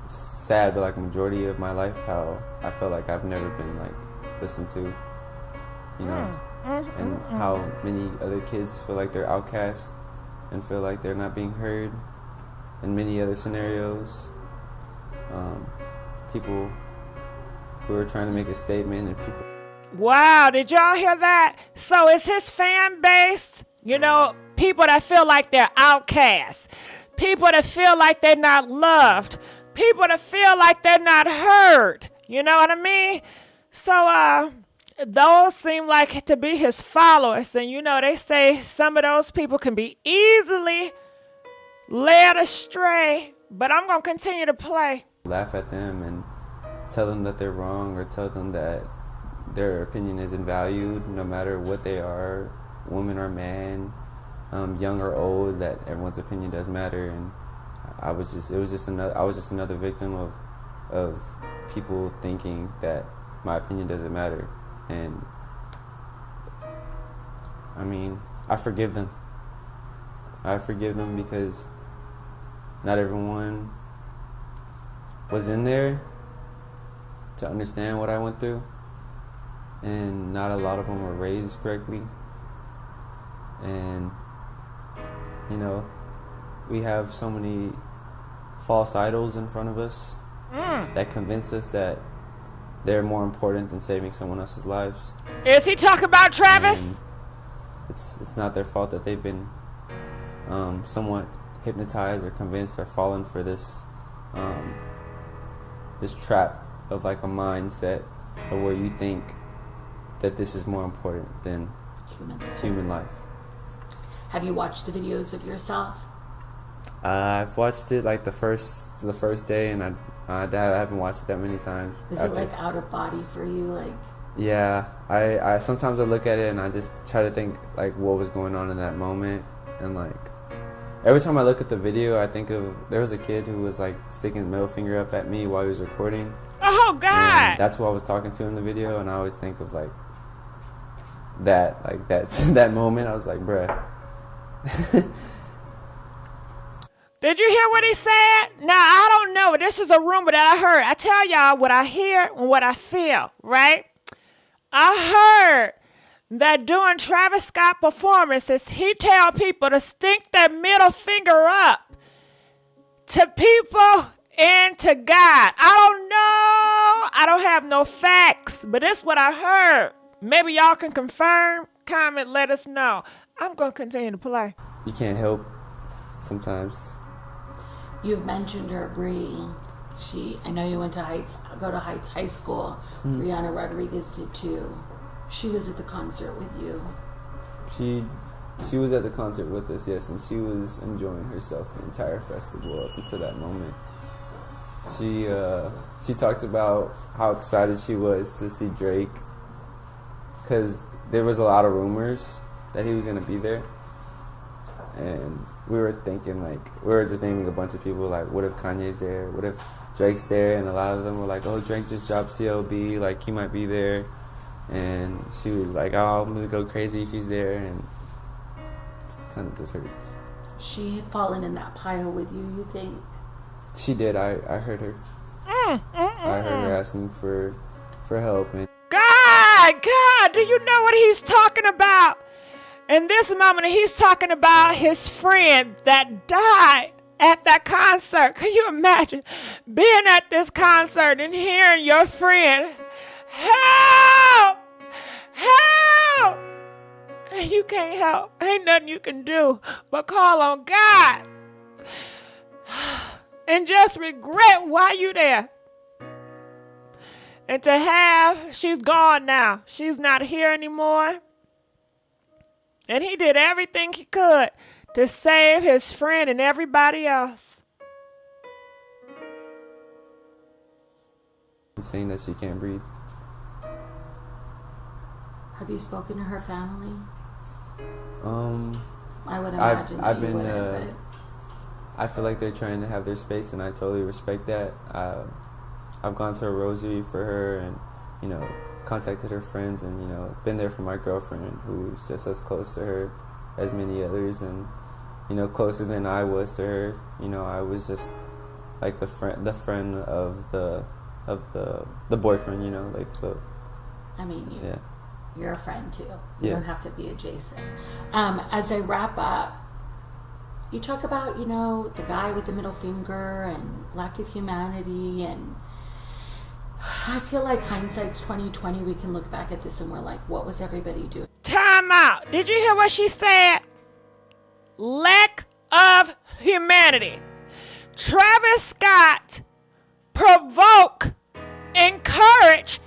sad, but majority of my life, how I felt like I've never been listened to, and how many other kids feel like they're outcast and feel like they're not being heard in many other scenarios. People who are trying to make a statement, and people. Wow, did y'all hear that? So it's his fan base, people that feel like they're outcasts, people that feel like they're not loved, people that feel like they're not heard. You know what I mean? So those seem like to be his followers. And they say some of those people can be easily led astray. But I'm going to continue to play. Laugh at them and tell them that they're wrong, or tell them that their opinion isn't valued no matter what they are, woman or man, young or old, that everyone's opinion does matter. And I was just another victim of people thinking that my opinion doesn't matter. And I forgive them. I forgive them because not everyone was in there to understand what I went through, and not a lot of them were raised correctly. And we have so many false idols in front of us that convince us that they're more important than saving someone else's lives. Is he talking about Travis? And it's not their fault that they've been somewhat hypnotized or convinced or fallen for this this trap of like a mindset of where you think that this is more important than human life. Have you watched the videos of yourself? I've watched it like the first day, and I haven't watched it that many times. Is it like out of body for you? Like, yeah, I sometimes I look at it and I just try to think like what was going on in that moment, and like every time I look at the video, I think of there was a kid who was like sticking the middle finger up at me while he was recording. Oh God! And that's who I was talking to in the video, and I always think of like that moment. I was like, bruh. Did you hear what he said? Now, I don't know. This is a rumor that I heard. I tell y'all what I hear and what I feel, right? I heard that during Travis Scott performances, he tell people to stick their middle finger up to people and to God. I don't know. I don't have no facts, but this is what I heard. Maybe y'all can confirm, comment, let us know. I'm going to continue to play. You can't help sometimes. You've mentioned her, Bree. I know you went to Heights High School. Brianna Rodriguez did too. She was at the concert with you. She was at the concert with us, yes, and she was enjoying herself the entire festival up until that moment. She talked about how excited she was to see Drake, because there was a lot of rumors that he was going to be there. And we were thinking, like, we were just naming a bunch of people, like, what if Kanye's there? What if Drake's there? And a lot of them were like, oh, Drake just dropped CLB, like, he might be there. And she was like, oh, I'm going to go crazy if he's there. And it kind of just hurts. She had fallen in that pile with you think? She did. I heard her. I heard her asking for help. And God, do you know what he's talking about? In this moment, he's talking about his friend that died at that concert. Can you imagine being at this concert and hearing your friend, help, help, and you can't help. Ain't nothing you can do but call on God and just regret why you there. And to have, she's gone now. She's not here anymore. And he did everything he could to save his friend and everybody else. Saying that she can't breathe. Have you spoken to her family? I would imagine I've that you been. wouldn't, I feel like they're trying to have their space, and I totally respect that. I've gone to a rosary for her, and contacted her friends, and been there for my girlfriend, who's just as close to her as many others, and closer than I was to her. I was just like the friend of the boyfriend. You're a friend too. You Yeah. don't have to be adjacent. As I wrap up, you talk about the guy with the middle finger and lack of humanity, and I feel like hindsight's 2020. We can look back at this and we're like, what was everybody doing? Time out. Did you hear what she said? Lack of humanity. Travis Scott encourage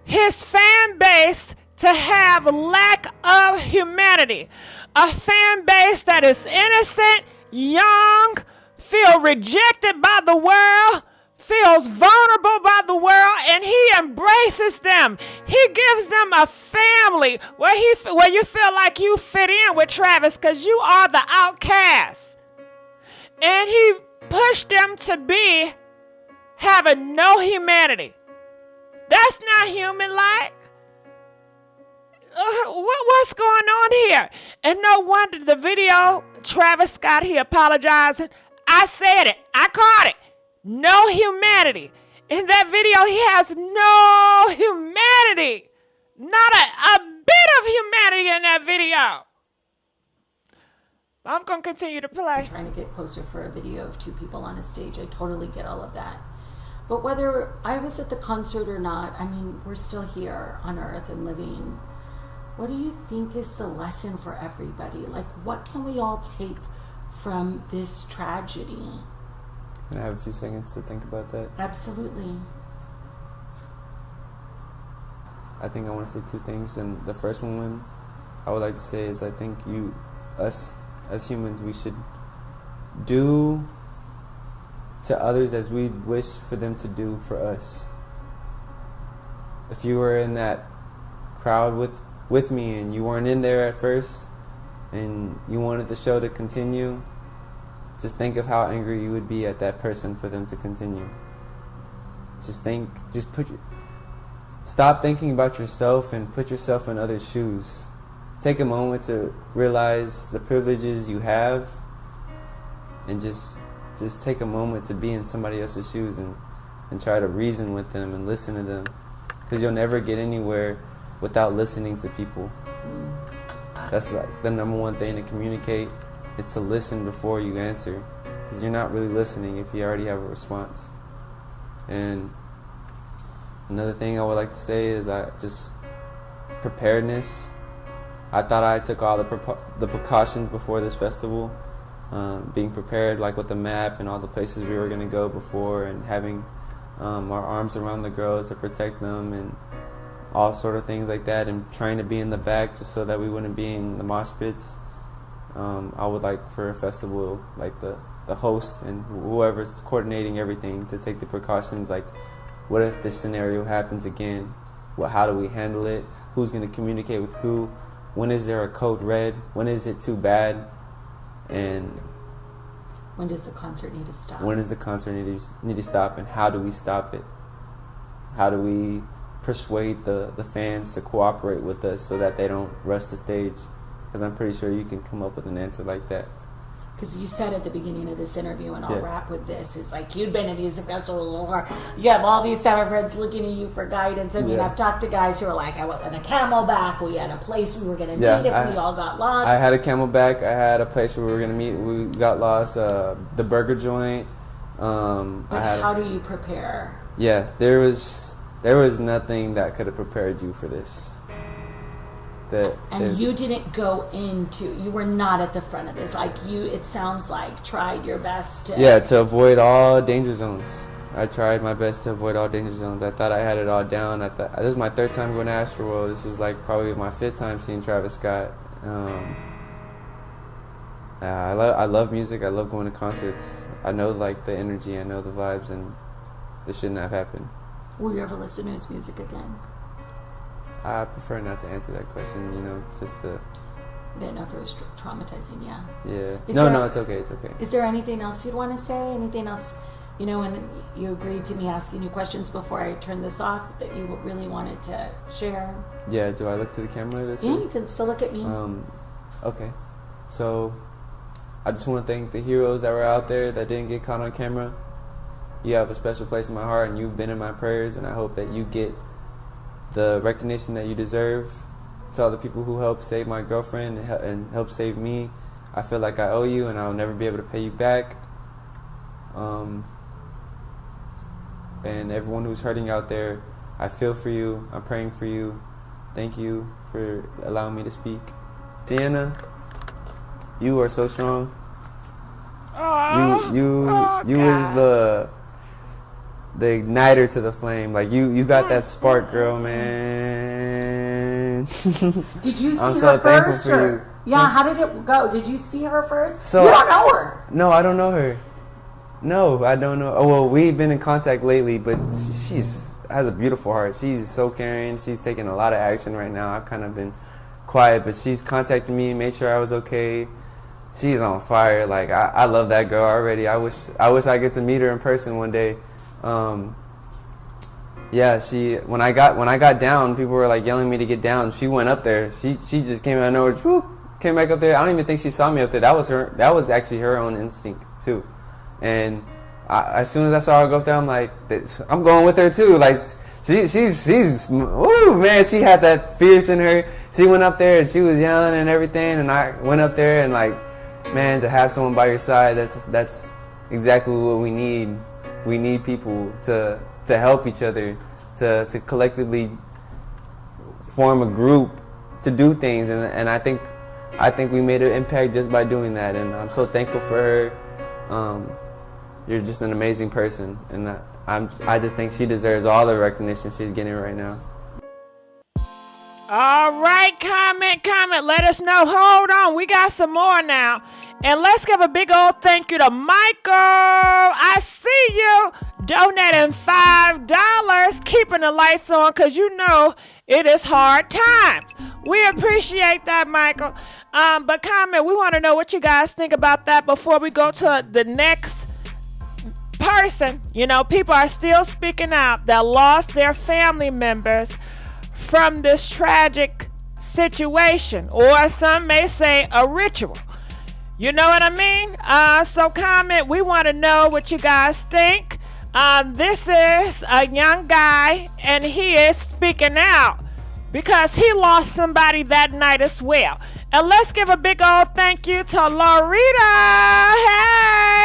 his fan base to have lack of humanity. A fan base that is innocent, young, feel rejected by the world, feels vulnerable by the world, and he embraces them. He gives them a family where you feel like you fit in with Travis because you are the outcast. And he pushed them to be having no humanity. That's not human-like. What's going on here? And no wonder the video, Travis Scott, he apologizing. I said it. I caught it. No humanity. In that video, he has no humanity. Not a bit of humanity in that video. I'm going to continue to play. Trying to get closer for a video of two people on a stage. I totally get all of that. But whether I was at the concert or not, I mean, we're still here on Earth and living. What do you think is the lesson for everybody? Like, what can we all take from this tragedy? Can I have a few seconds to think about that? Absolutely. I think I want to say two things, and the first one I would like to say is I think us as humans, we should do to others as we wish for them to do for us. If you were in that crowd with me and you weren't in there at first and you wanted the show to continue, just think of how angry you would be at that person for them to continue. Stop thinking about yourself and put yourself in others' shoes. Take a moment to realize the privileges you have, and just take a moment to be in somebody else's shoes and try to reason with them and listen to them, because you'll never get anywhere without listening to people. That's like the number one thing to communicate, is to listen before you answer, because you're not really listening if you already have a response. And another thing I would like to say is preparedness. I thought I took all the precautions before this festival, being prepared, like with the map and all the places we were going to go before, and having our arms around the girls to protect them and all sort of things like that, and trying to be in the back just so that we wouldn't be in the mosh pits. I would like for a festival, like the host and whoever's coordinating everything, to take the precautions, like what if this scenario happens again? How do we handle it? Who's going to communicate with who? When is there a code red? When is it too bad? And when does the concert need to stop? When does the concert need to stop, and how do we stop it? How do we persuade the fans to cooperate with us so that they don't rush the stage? Because I'm pretty sure you can come up with an answer like that. Because you said at the beginning of this interview, and I'll wrap with this, is like, you've been in music festivals before. You have all these summer friends looking at you for guidance. I mean, I've talked to guys who are like, I went with a Camelback. We had a place we were going to meet if we all got lost. I had a Camelback. I had a place where we were going to meet. We got lost. The burger joint. But how do you prepare? Yeah, there was nothing that could have prepared you for this. You didn't go you were not at the front of this. Like, it sounds like, tried your best to... Yeah, to avoid all danger zones. I tried my best to avoid all danger zones. I thought I had it all down. This was my third time going to Astroworld. This is like probably my fifth time seeing Travis Scott. I love music. I love going to concerts. I know like the energy. I know the vibes, and it shouldn't have happened. Will you ever listen to his music again? I prefer not to answer that question, just to... I didn't know if it was traumatizing, Yeah. No, it's okay, it's okay. Is there anything else you'd want to say? Anything else, and you agreed to me asking you questions before I turned this off that you really wanted to share? Yeah, do I look to the camera this Yeah, you can still look at me. Okay. So, I just want to thank the heroes that were out there that didn't get caught on camera. You have a special place in my heart, and you've been in my prayers, and I hope that you get the recognition that you deserve. To all the people who helped save my girlfriend and helped save me, I feel like I owe you, and I'll never be able to pay you back. And everyone who's hurting out there, I feel for you. I'm praying for you. Thank you for allowing me to speak. Deanna, you are so strong. You was the igniter to the flame. Like you got that spark, girl, man. Did you see I'm her so thankful first? for you. Yeah, how did it go? Did you see her first? So, you don't know her. No, I don't know her. No, I don't know. Oh, well, we've been in contact lately, but she's has a beautiful heart. She's so caring. She's taking a lot of action right now. I've kind of been quiet, but she's contacted me, made sure I was okay. She's on fire. Like I love that girl already. I wish I get to meet her in person one day. Yeah, when I got down, people were like yelling at me to get down. She went up there. She just came out of nowhere, whoop, came back up there. I don't even think she saw me up there. That was actually her own instinct too. And as soon as I saw her go up there, I'm like, I'm going with her too. Like she's woo, man. She had that fierce in her. She went up there and she was yelling and everything. And I went up there and like man, to have someone by your side, that's exactly what we need. We need people to help each other, to collectively form a group to do things, and I think we made an impact just by doing that, and I'm so thankful for her. You're just an amazing person, and I just think she deserves all the recognition she's getting right now. All right, comment. Let us know. Hold on. We got some more now. And let's give a big old thank you to Michael. I see you donating $5, keeping the lights on, because you know it is hard times. We appreciate that, Michael. But comment, we want to know what you guys think about that before we go to the next person. You know, people are still speaking out that lost their family members from this tragic situation, or some may say a ritual. You know what I mean? So comment, we want to know what you guys think. This is a young guy, and he is speaking out because he lost somebody that night as well. And let's give a big old thank you to Loretta.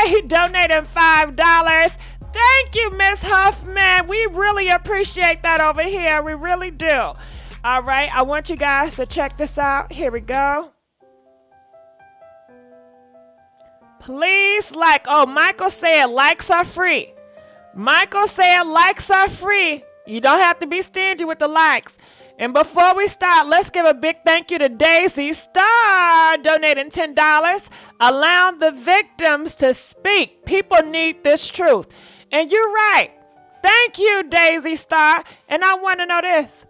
Hey, donating $5. Thank you, Miss Huffman. We really appreciate that over here. We really do. All right, I want you guys to check this out. Here we go. Please like. Oh, Michael said likes are free. Michael said likes are free. You don't have to be stingy with the likes. And before we start, let's give a big thank you to Daisy Star, donating $10, allowing the victims to speak. People need this truth. And you're right. Thank you, Daisy Star. And I want to know this.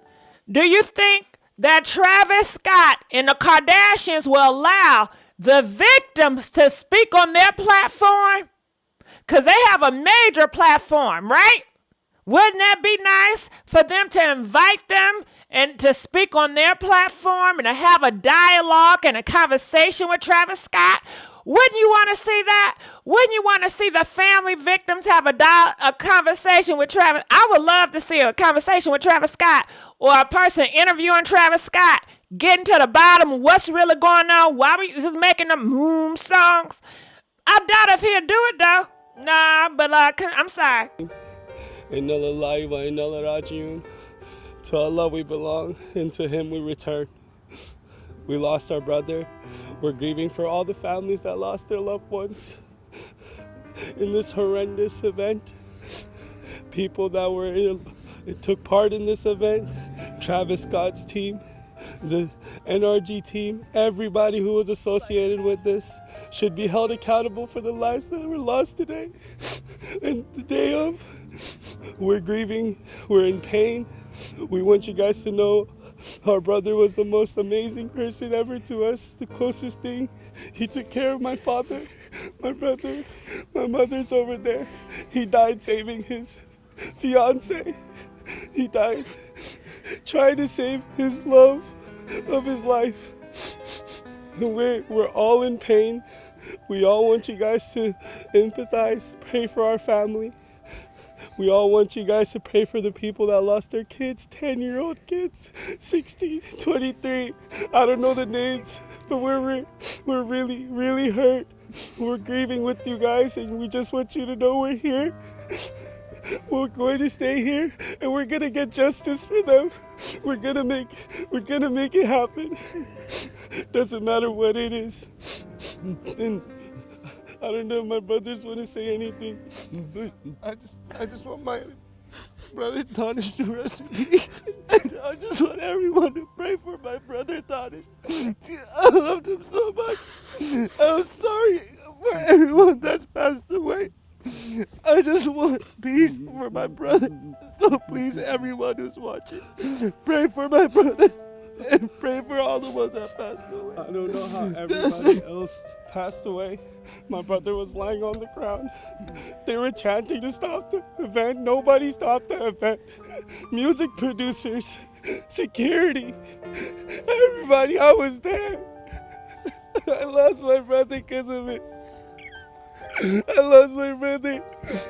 Do you think that Travis Scott and the Kardashians will allow the victims to speak on their platform? Because they have a major platform, right? Wouldn't that be nice for them to invite them and to speak on their platform and to have a dialogue and a conversation with Travis Scott? Wouldn't you want to see that? Wouldn't you want to see the family victims have a conversation with Travis? I would love to see a conversation with Travis Scott, or a person interviewing Travis Scott, getting to the bottom of what's really going on. Why we just making them songs? I doubt if he'll do it though. Nah, but I'm sorry. To Allah we belong, and to Him we return. We lost our brother. We're grieving for all the families that lost their loved ones in this horrendous event. People that took part in this event, Travis Scott's team, the NRG team, everybody who was associated with this should be held accountable for the lives that were lost today. And the day of, we're grieving, we're in pain. We want you guys to know our brother was the most amazing person ever to us, the closest thing. He took care of my father, my brother, my mother's over there. He died saving his fiance. He died trying to save his love of his life. We're all in pain. We all want you guys to empathize, pray for our family. We all want you guys to pray for the people that lost their kids, 10-year-old kids, 16, 23. I don't know the names, but we're really, really hurt. We're grieving with you guys, and we just want you to know we're here. We're going to stay here, and we're gonna get justice for them. We're gonna make it happen. Doesn't matter what it is. And I don't know if my brothers want to say anything, but I just want my brother Thomas to rest in peace. I just want everyone to pray for my brother Thomas. I loved him so much. I'm sorry for everyone that's passed away. I just want peace for my brother. So please, everyone who's watching, pray for my brother and pray for all the ones that passed away. I don't know how everybody else passed away. My brother was lying on the ground. They were chanting to stop the event. Nobody stopped the event. Music producers, security, everybody. I was there. I lost my brother because of it. I lost my brother.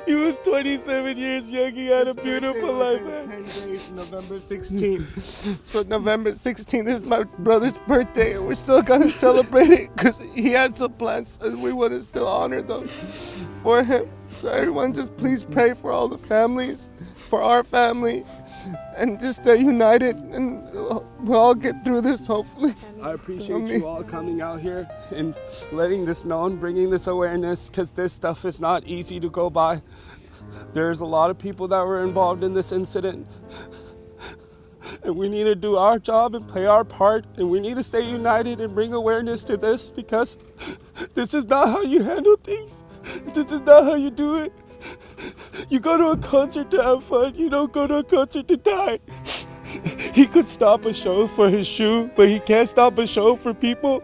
He was 27 years young. He had a beautiful life. 10 days, November 16th. So November 16th is my brother's birthday, and we're still gonna celebrate it because he had some plans, and we want to still honor them for him. So everyone, just please pray for all the families, for our family, and just stay united, and we'll all get through this, hopefully. I appreciate you all coming out here and letting this known, bringing this awareness, because this stuff is not easy to go by. There's a lot of people that were involved in this incident, and we need to do our job and play our part, and we need to stay united and bring awareness to this, because this is not how you handle things. This is not how you do it. You go to a concert to have fun. You don't go to a concert to die. He could stop a show for his shoe, but he can't stop a show for people.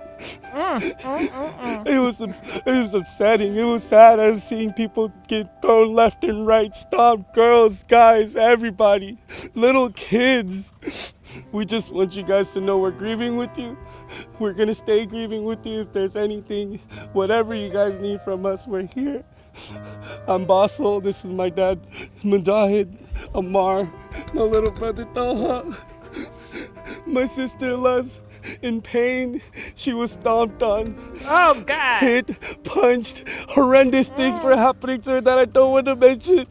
It was upsetting. It was sad. I was seeing people get thrown left and right, stomped, girls, guys, everybody, little kids. We just want you guys to know we're grieving with you. We're gonna stay grieving with you. If there's anything, whatever you guys need from us, we're here. I'm Basel. This is my dad, Mujahid, Amar, my little brother Taha. My sister Les, in pain. She was stomped on. Oh, God. Hit, punched. Horrendous things were happening to her that I don't want to mention.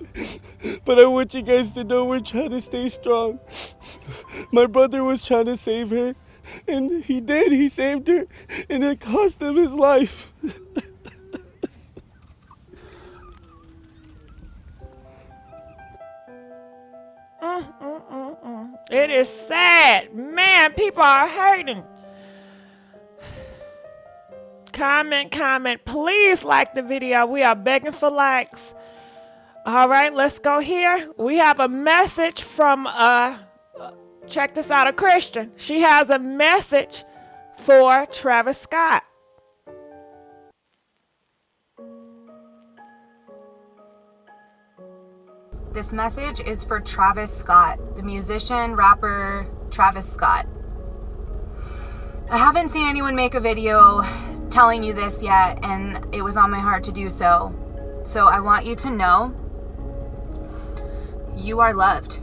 But I want you guys to know we're trying to stay strong. My brother was trying to save her, and he did. He saved her, and it cost him his life. It is sad. Man, people are hurting. Comment. Please like the video. We are begging for likes. All right, let's go here. We have a message from, check this out, a Christian. She has a message for Travis Scott. This message is for Travis Scott, the musician, rapper Travis Scott. I haven't seen anyone make a video telling you this yet, and it was on my heart to do so. So I want you to know you are loved.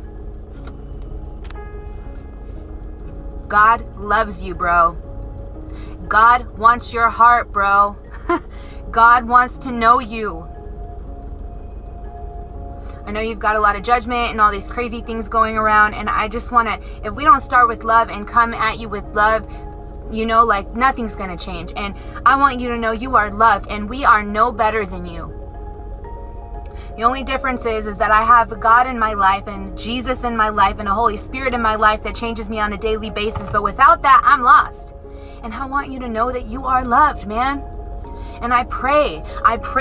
God loves you, bro. God wants your heart, bro. God wants to know you. I know you've got a lot of judgment and all these crazy things going around, and I just want to, if we don't start with love and come at you with love, you know, like nothing's going to change. And I want you to know you are loved, and we are no better than you. The only difference is that I have God in my life and Jesus in my life and a Holy Spirit in my life that changes me on a daily basis. But without that, I'm lost. And I want you to know that you are loved, man. And I pray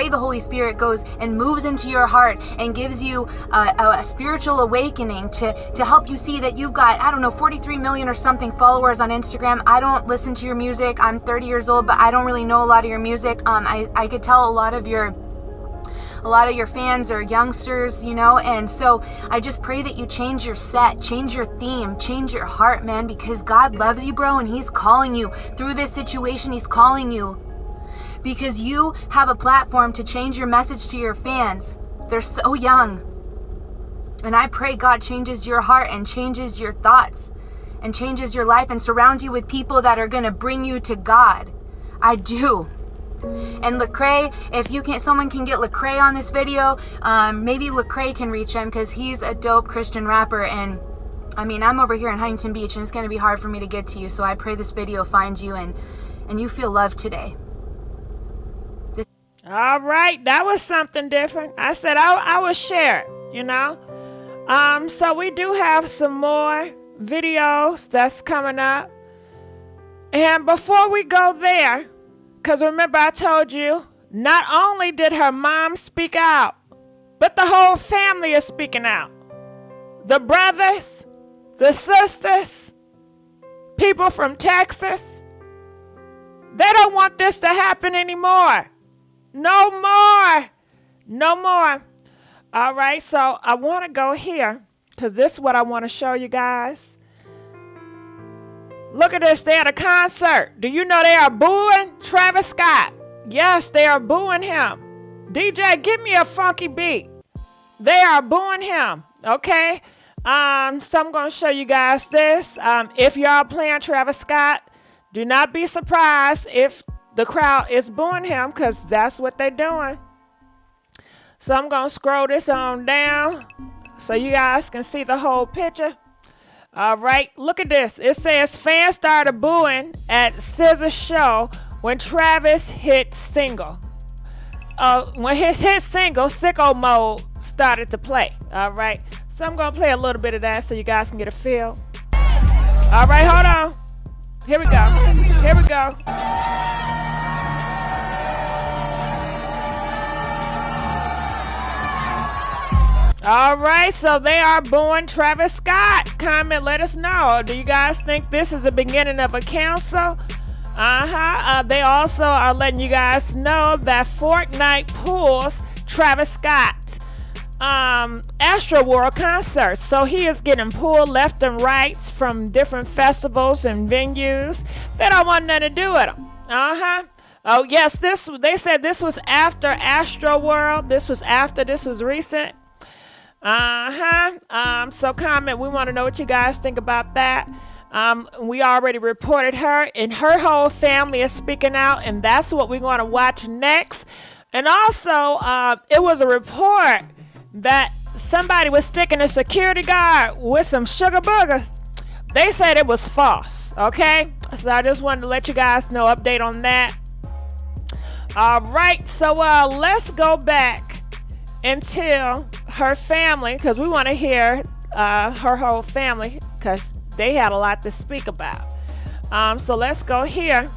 the Holy Spirit goes and moves into your heart and gives you a spiritual awakening to help you see that you've got, I don't know, 43 million or something followers on Instagram. I don't listen to your music. I'm 30 years old, but I don't really know a lot of your music. I could tell a lot of your fans are youngsters, you know, and so I just pray that you change your set, change your theme, change your heart, man, because God loves you, bro, and He's calling you through this situation. He's calling you. Because you have a platform to change your message to your fans. They're so young. And I pray God changes your heart and changes your thoughts and changes your life and surrounds you with people that are going to bring you to God. I do. And Lecrae, if you can, someone can get Lecrae on this video. Maybe Lecrae can reach him because he's a dope Christian rapper. And I mean, I'm over here in Huntington Beach and it's going to be hard for me to get to you. So I pray this video finds you and you feel loved today. All right, that was something different. I said I would share it, you know. So we do have some more videos that's coming up. And before we go there, because remember I told you, not only did her mom speak out, but the whole family is speaking out. The brothers, the sisters, people from Texas, they don't want this to happen anymore. No more. No more. All right, so I want to go here because this is what I want to show you guys. Look at this. They're at a concert. Do you know they are booing Travis Scott? Yes, they are booing him. DJ, give me a funky beat. They are booing him, okay? So I'm going to show you guys this. If y'all playing Travis Scott, do not be surprised if the crowd is booing him, because that's what they're doing. So I'm going to scroll this on down so you guys can see the whole picture. All right, look at this. It says fans started booing at SZA's show when Travis hit single. When his hit single, Sicko Mode, started to play. All right, so I'm going to play a little bit of that so you guys can get a feel. All right, hold on. Here we go. Here we go. All right, so they are booing Travis Scott. Comment, let us know. Do you guys think this is the beginning of a cancel? They also are letting you guys know that Fortnite pulls Travis Scott Astroworld concerts. So he is getting pulled left and right from different festivals and venues. They don't want nothing to do with him. Oh yes, they said this was after Astroworld. This was recent. So comment, we want to know what you guys think about that. We already reported her, and her whole family is speaking out, and that's what we're going to watch next. And also, it was a report that somebody was sticking a security guard with some sugar boogers. They said it was false, okay? So I just wanted to let you guys know, update on that. All right, so let's go back until her family, because we want to hear her whole family, because they had a lot to speak about. So let's go here.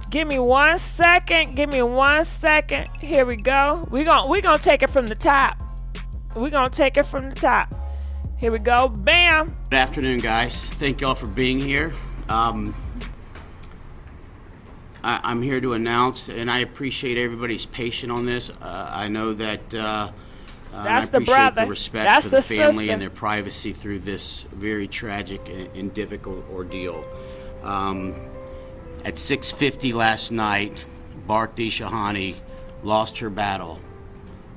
Give me 1 second. Give me 1 second. Here we go. We're gonna take it from the top. We're gonna take it from the top. Here we go. Bam. Good afternoon, guys. Thank y'all for being here. I'm here to announce, and I appreciate everybody's patience on this. I know that that's I the brother. The respect That's for the family sister. and their privacy through this very tragic and difficult ordeal. At 6:50 last night, Bharti Shahani lost her battle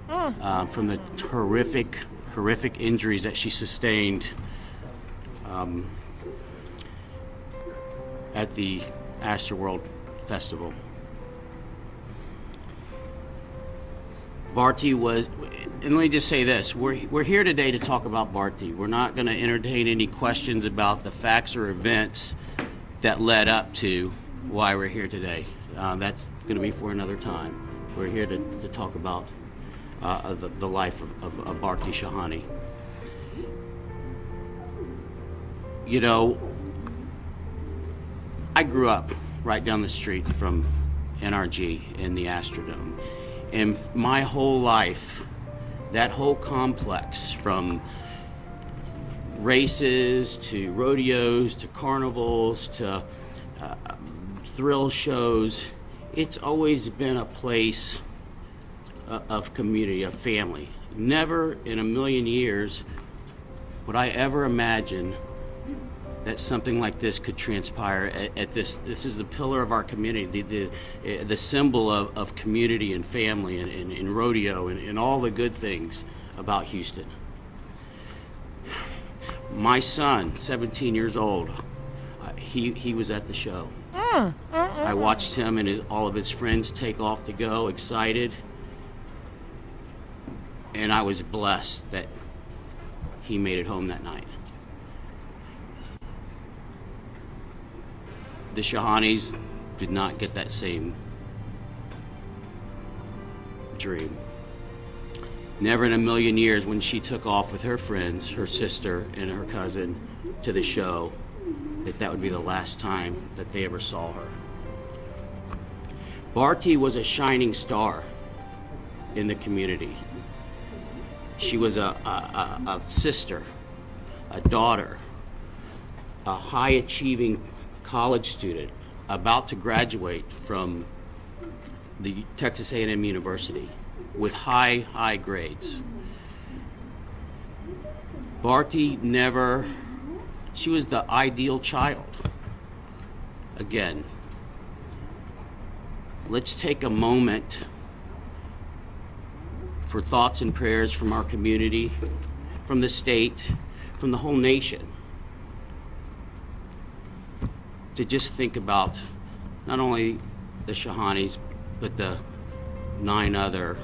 from the horrific injuries that she sustained at the Astroworld Festival. Bharti was, and let me just say this, we're here today to talk about Bharti. We're not going to entertain any questions about the facts or events that led up to why we're here today. That's going to be for another time. We're here to talk about the life of Bharti Shahani. You know, I grew up right down the street from NRG in the Astrodome. And my whole life, that whole complex, from races to rodeos to carnivals to thrill shows, it's always been a place of community, of family. Never in a million years would I ever imagine that something like this could transpire at this. This is the pillar of our community, the symbol of community and family and rodeo and all the good things about Houston. My son, 17 years old, he was at the show. I watched him and all of his friends take off to go, excited, and I was blessed that he made it home that night. The Shahanis did not get that same dream. Never in a million years, when she took off with her friends, her sister and her cousin, to the show, that would be the last time that they ever saw her. Bharti was a shining star in the community. She was a sister, a daughter, a high-achieving college student about to graduate from the Texas A&M University with high grades. Bharti she was the ideal child. Again, let's take a moment for thoughts and prayers from our community, from the state, from the whole nation, to just think about not only the Shahanis, but the 9 other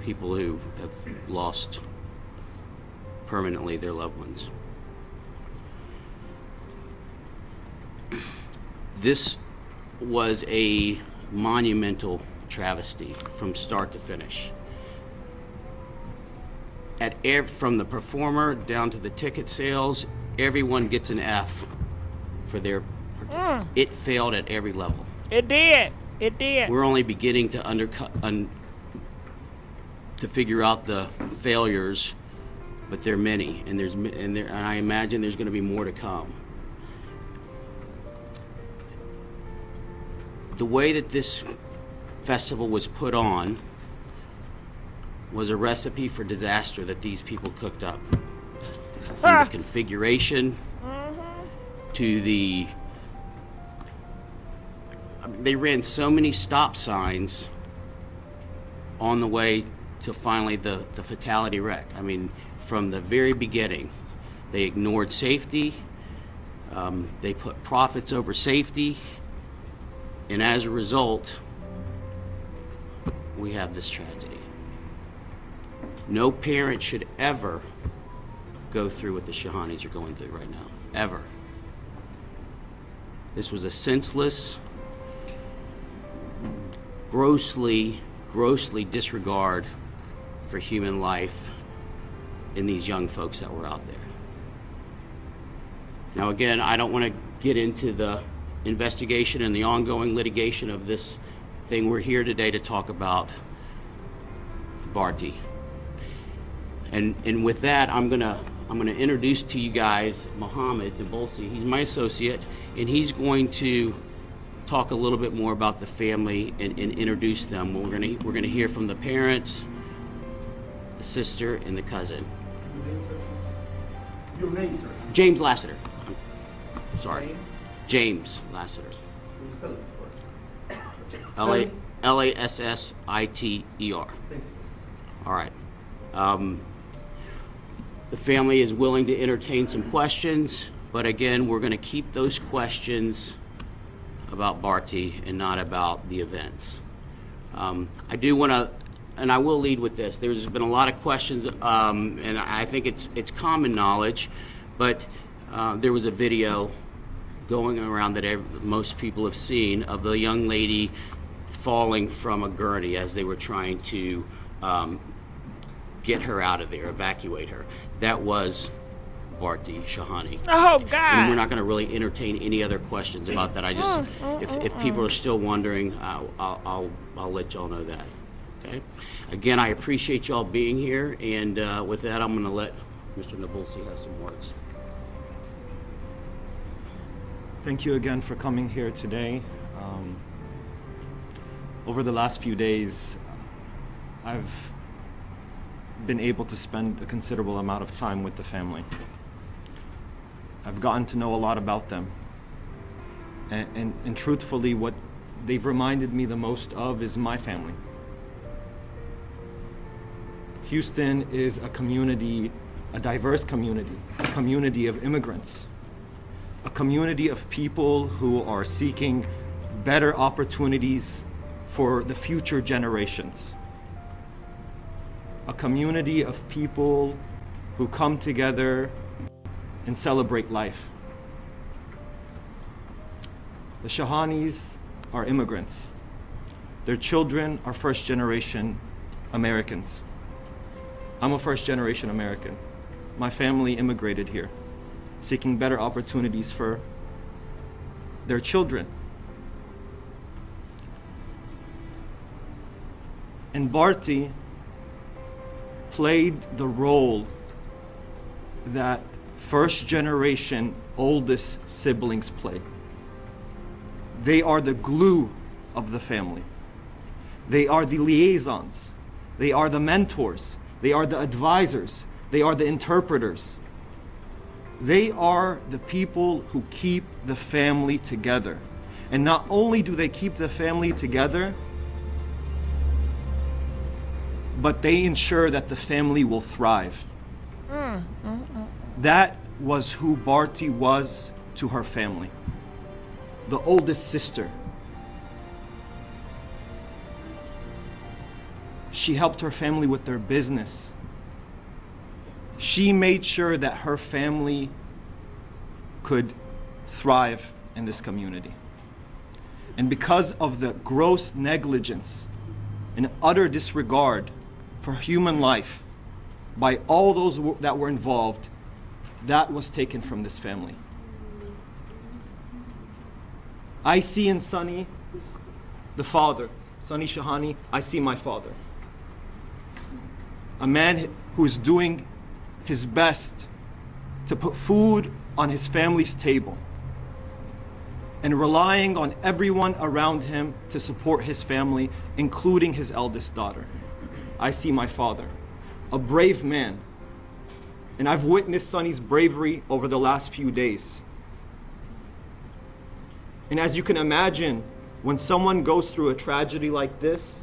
people who have lost permanently their loved ones. This was a monumental travesty from start to finish. From the performer down to the ticket sales, everyone gets an F for their. It failed at every level. It did. It did. We're only beginning to to figure out the failures, but there are many, and I imagine there's going to be more to come. The way that this festival was put on was a recipe for disaster that these people cooked up. From the configuration to the... They ran so many stop signs on the way to finally the fatality wreck. I mean, from the very beginning, they ignored safety. They put profits over safety. And as a result, we have this tragedy. No parent should ever go through what the Shahanis are going through right now. Ever. This was a senseless, grossly disregard for human life in these young folks that were out there. Now again, I don't want to get into the investigation and the ongoing litigation of this thing. We're here today to talk about Bharti. And with that, I'm gonna introduce to you guys Mohammed Nabolsi. He's my associate, and he's going to talk a little bit more about the family and introduce them. We're gonna hear from the parents, the sister, and the cousin. Your name, sir? James Lassiter. Sorry. James Lassiter. Lassiter. All right. The family is willing to entertain some questions, but again, we're going to keep those questions about Bharti and not about the events. I do want to, and I will lead with this. There's been a lot of questions, and I think it's common knowledge, but there was a video going around that most people have seen of the young lady falling from a gurney as they were trying to get her out of there, evacuate her. That was Bharti Shahani. Oh God! And we're not going to really entertain any other questions about that. I just, if people are still wondering, I'll let y'all know that. Okay. Again, I appreciate y'all being here, and with that, I'm going to let Mr. Nabolsi have some words. Thank you again for coming here today. Over the last few days, I've been able to spend a considerable amount of time with the family. I've gotten to know a lot about them. And truthfully, what they've reminded me the most of is my family. Houston is a community, a diverse community, a community of immigrants, a community of people who are seeking better opportunities for the future generations. A community of people who come together and celebrate life. The Shahanis are immigrants. Their children are first-generation Americans. I'm a first-generation American. My family immigrated here, seeking better opportunities for their children. And Bharti played the role that first-generation oldest siblings play. They are the glue of the family. They are the liaisons. They are the mentors. They are the advisors. They are the interpreters. They are the people who keep the family together. And not only do they keep the family together, but they ensure that the family will thrive. That was who Bharti was to her family. The oldest sister. She helped her family with their business. She made sure that her family could thrive in this community. And because of the gross negligence and utter disregard for human life by all those that were involved, that was taken from this family. I see in Sunny the father, Bharti Shahani, I see my father. A man who's doing his best to put food on his family's table and relying on everyone around him to support his family, including his eldest daughter. I see my father, a brave man. And I've witnessed Sunny's bravery over the last few days. And as you can imagine, when someone goes through a tragedy like this,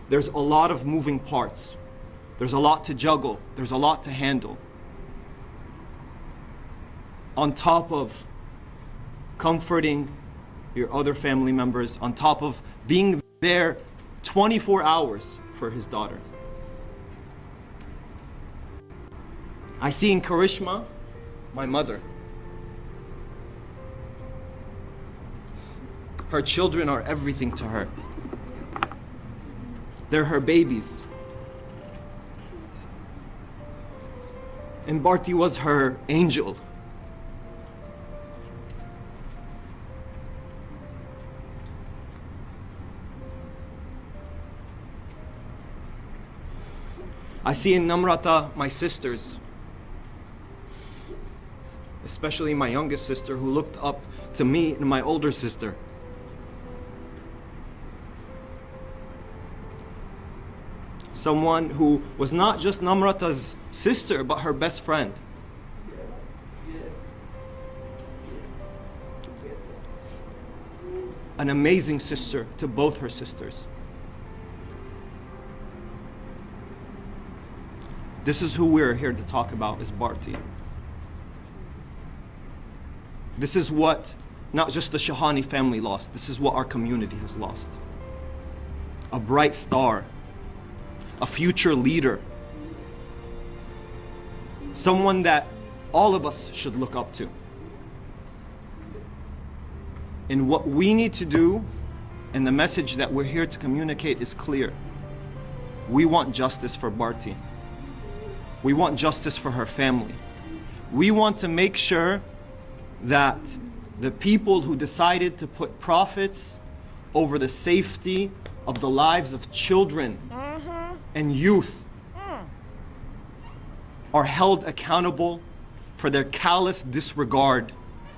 there's a lot of moving parts. There's a lot to juggle. There's a lot to handle. On top of comforting your other family members, on top of being there 24 hours for his daughter. I see in Karishma, my mother. Her children are everything to her. They're her babies. And Bharti was her angel. I see in Namrata my sisters, especially my youngest sister who looked up to me and my older sister. Someone who was not just Namrata's sister, but her best friend. An amazing sister to both her sisters. This is who we're here to talk about, is Bharti. This is what not just the Shahani family lost, this is what our community has lost. A bright star, a future leader, someone that all of us should look up to. And what we need to do, and the message that we're here to communicate is clear. We want justice for Bharti. We want justice for her family. We want to make sure that the people who decided to put profits over the safety of the lives of children and youth are held accountable for their callous disregard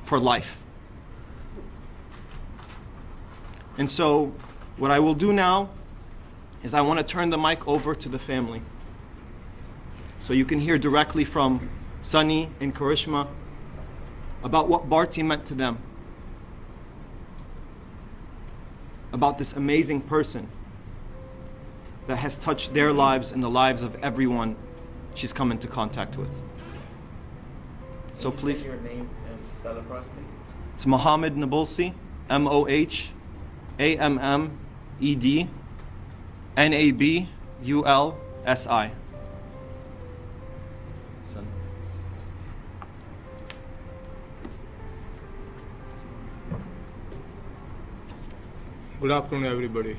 for life. And so what I will do now is I want to turn the mic over to the family, so you can hear directly from Sunny and Karishma about what Bharti meant to them, about this amazing person that has touched their lives and the lives of everyone she's come into contact with. So please. Your name and spell it for us, please? It's Mohammed Nabulsi, MohammedNabulsi. Good afternoon, everybody.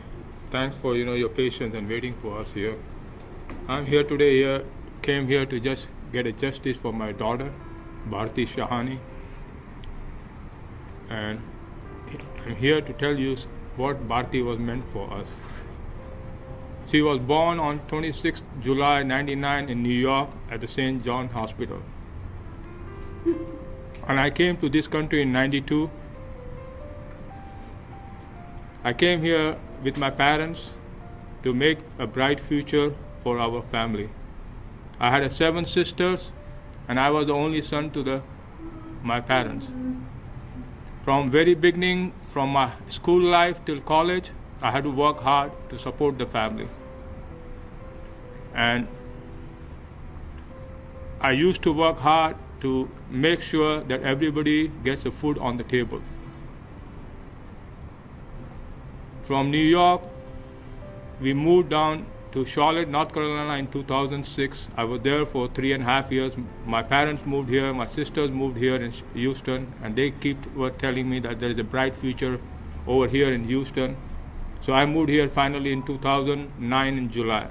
Thanks for your patience and waiting for us here. I'm here today. Came here to just get a justice for my daughter, Bharti Shahani, and I'm here to tell you what Bharti was meant for us. She was born on 26 July 1999 in New York at the St. John Hospital, and I came to this country in 92. I came here with my parents to make a bright future for our family. I had 7 sisters, and I was the only son to my parents. From very beginning, from my school life till college, I had to work hard to support the family. And I used to work hard to make sure that everybody gets the food on the table. From New York, we moved down to Charlotte, North Carolina in 2006. I was there for 3.5 years. My parents moved here, my sisters moved here in Houston, and they were telling me that there is a bright future over here in Houston. So I moved here finally in 2009 in July.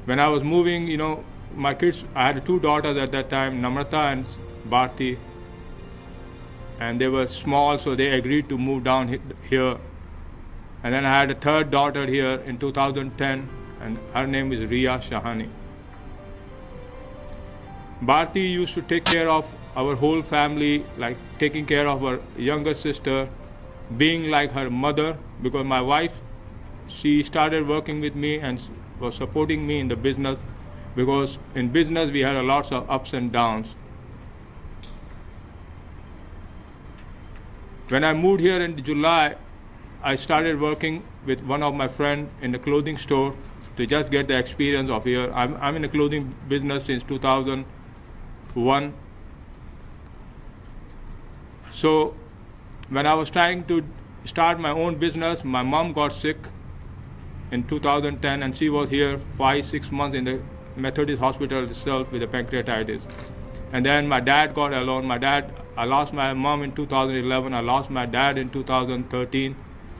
When I was moving, you know, my kids, I had 2 daughters at that time, Namrata and Bharti, and they were small, so they agreed to move down here. And then I had a 3rd daughter here in 2010, and her name is R.I.P Shahani. Bharti used to take care of our whole family, like taking care of her younger sister, being like her mother, because my wife, she started working with me and was supporting me in the business, because in business we had lots of ups and downs. When I moved here in July, I started working with one of my friends in the clothing store to just get the experience of here. I'm in the clothing business since 2001. So when I was trying to start my own business, my mom got sick in 2010, and she was here 5-6 months in the Methodist hospital itself with a pancreatitis. And then my dad got alone. I lost my mom in 2011. I lost my dad in 2013.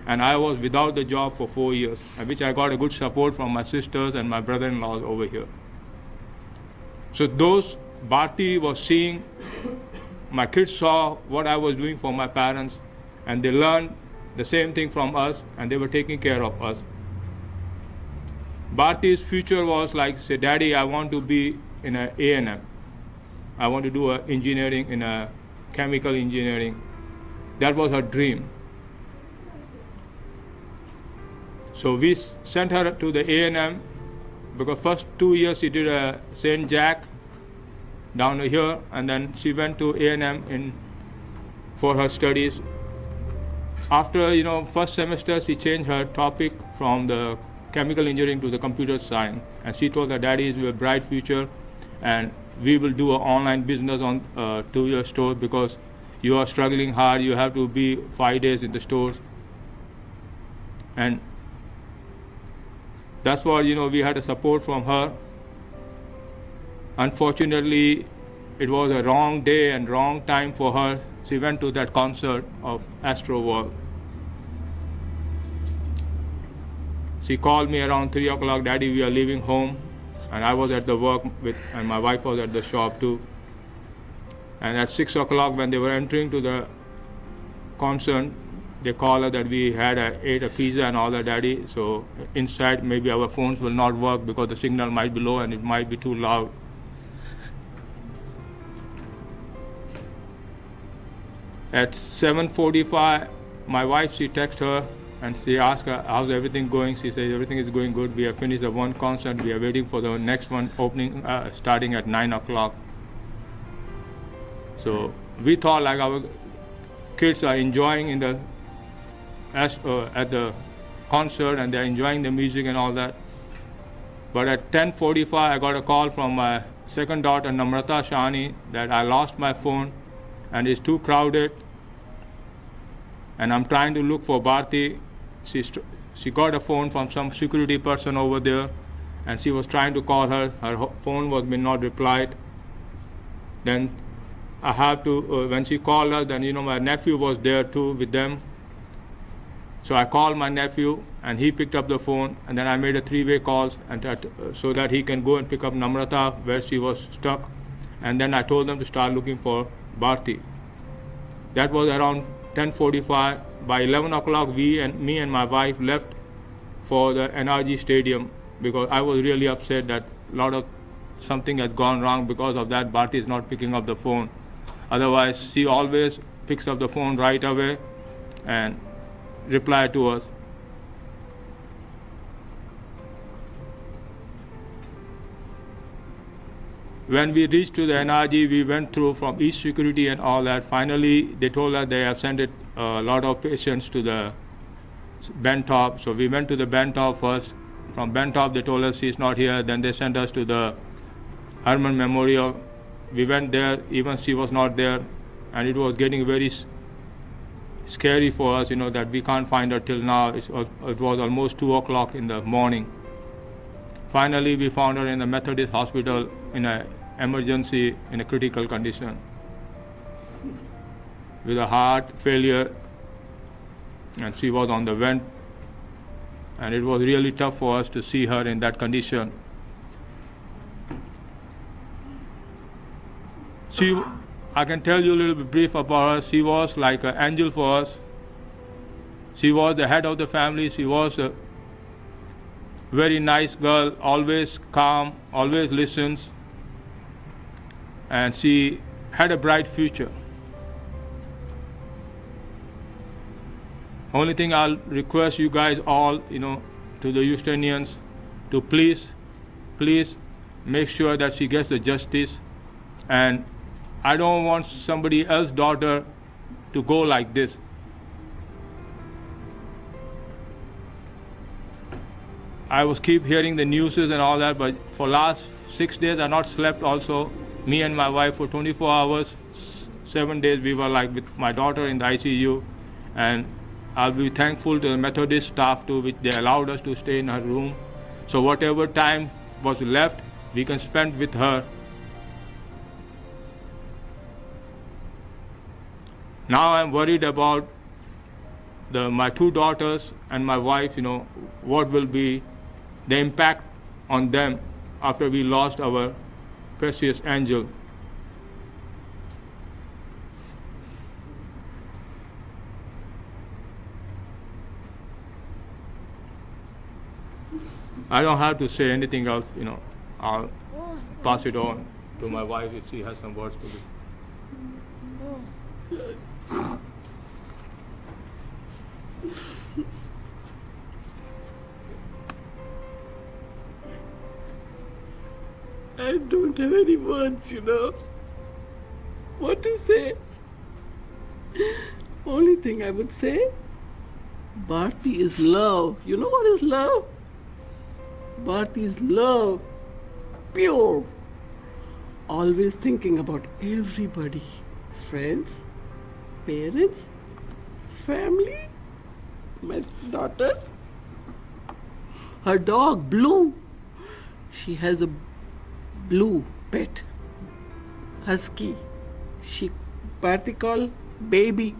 And I was without the job for 4 years, which I got a good support from my sisters and my brother-in-law over here. So those Bharti was seeing, my kids saw what I was doing for my parents, and they learned the same thing from us, and they were taking care of us. Bharti's future was like, say, Daddy, I want to be in a A&M. I want to do engineering in a chemical engineering. That was her dream. So we sent her to the A&M, because first 2 years she did a St. Jack down here, and then she went to A&M for her studies. After, you know, first semester, she changed her topic from the chemical engineering to the computer science, and she told her, Daddy, is a bright future, and we will do an online business to your store, because you are struggling hard. You have to be 5 days in the stores. And that's what, you know, we had a support from her. Unfortunately, it was a wrong day and wrong time for her. She went to that concert of Astroworld. She called me around 3 o'clock, Daddy, we are leaving home. And I was at the work and my wife was at the shop too. And at 6 o'clock, when they were entering to the concert, they called her that we had ate a pizza and all that, Daddy. So inside, maybe our phones will not work because the signal might be low and it might be too loud. At 7:45, my wife, she texted her and she asked her, how's everything going? She said, everything is going good. We have finished the one concert. We are waiting for the next one opening, starting at 9 o'clock. So we thought like our kids are enjoying in the at the concert, and they're enjoying the music and all that. But at 10:45, I got a call from my second daughter, Bharti Shahani, that I lost my phone and it's too crowded, and I'm trying to look for Bharti. She got a phone from some security person over there, and she was trying to call her. Her phone was not replied. Then I have to, when she called her, then, you know, my nephew was there too with them. So I called my nephew, and he picked up the phone, and then I made a 3-way calls, and so that he can go and pick up Namrata where she was stuck. And then I told them to start looking for Bharti. That was around 10:45. By 11 o'clock, me and my wife left for the NRG stadium, because I was really upset that something has gone wrong. Because of that, Bharti is not picking up the phone. Otherwise, she always picks up the phone right away and reply to us. When we reached to the NRG, we went through from each security and all that. Finally, they told us they have sent a lot of patients to the Bentop. So we went to the Bentop first. From Bentop they told us she's not here. Then they sent us to the Herman Memorial. We went there, even she was not there, and it was getting very scary for us, that we can't find her till now. It was almost 2 o'clock in the morning. Finally, we found her in the Methodist hospital in an emergency, in a critical condition, with a heart failure, and she was on the vent, and it was really tough for us to see her in that condition. I can tell you a little bit brief about her. She was like an angel for us. She was the head of the family. She was a very nice girl, always calm, always listens, and she had a bright future. Only thing I'll request you guys all, to the Houstonians, to please make sure that she gets the justice. And I don't want somebody else's daughter to go like this. I was keep hearing the news and all that, but for last 6 days I not slept also. Me and my wife for 24 hours, 7 days we were like with my daughter in the ICU. And I'll be thankful to the Methodist staff too, which they allowed us to stay in her room. So whatever time was left, we can spend with her. Now I'm worried about my 2 daughters and my wife, what will be the impact on them after we lost our precious angel. I don't have to say anything else, I'll pass it on to my wife if she has some words to say. I don't have any words, what to say. Only thing I would say, Bharti is love. You know what is love? Bharti is love, pure, always thinking about everybody, friends, parents, family, my daughters, her dog Blue. She has a blue pet husky. Bharti called baby.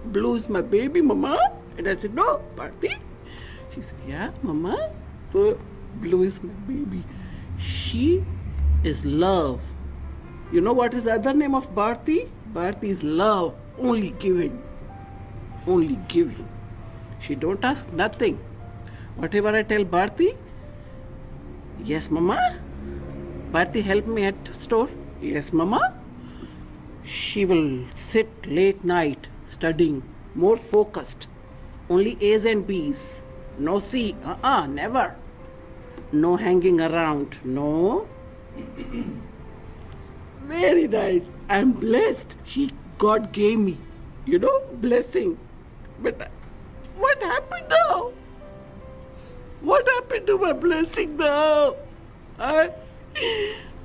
Blue is my baby, mama. And I said, no, Bharti. She said, yeah, mama. So Blue is my baby. She is love. You know what is the other name of Bharti? Bharti is love, only giving. Only giving. She don't ask nothing. Whatever I tell Bharti, yes, mama. Bharti, help me at store. Yes, mama. She will sit late night studying, more focused. Only A's and B's. No C. Never. No hanging around. No. Very nice. I'm blessed. God gave me, blessing. But what happened now? What happened to my blessing now? I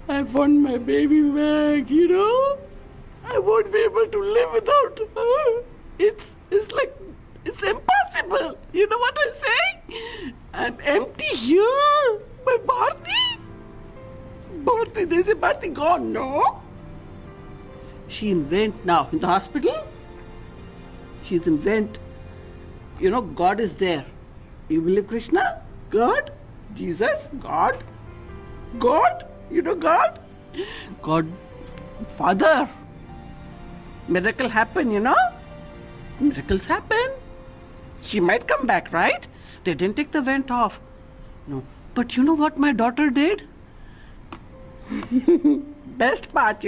want my baby back, I won't be able to live without her. It's like, it's impossible. You know what I'm saying? I'm empty here. My Bharti? Bharti, they say Bharti gone, no? She in vent now, in the hospital. She's in vent. God is there. You believe Krishna? God? Jesus? God? God? God? God, Father. Miracle happen, Miracles happen. She might come back, right? They didn't take the vent off. No. But you know what my daughter did? Best part,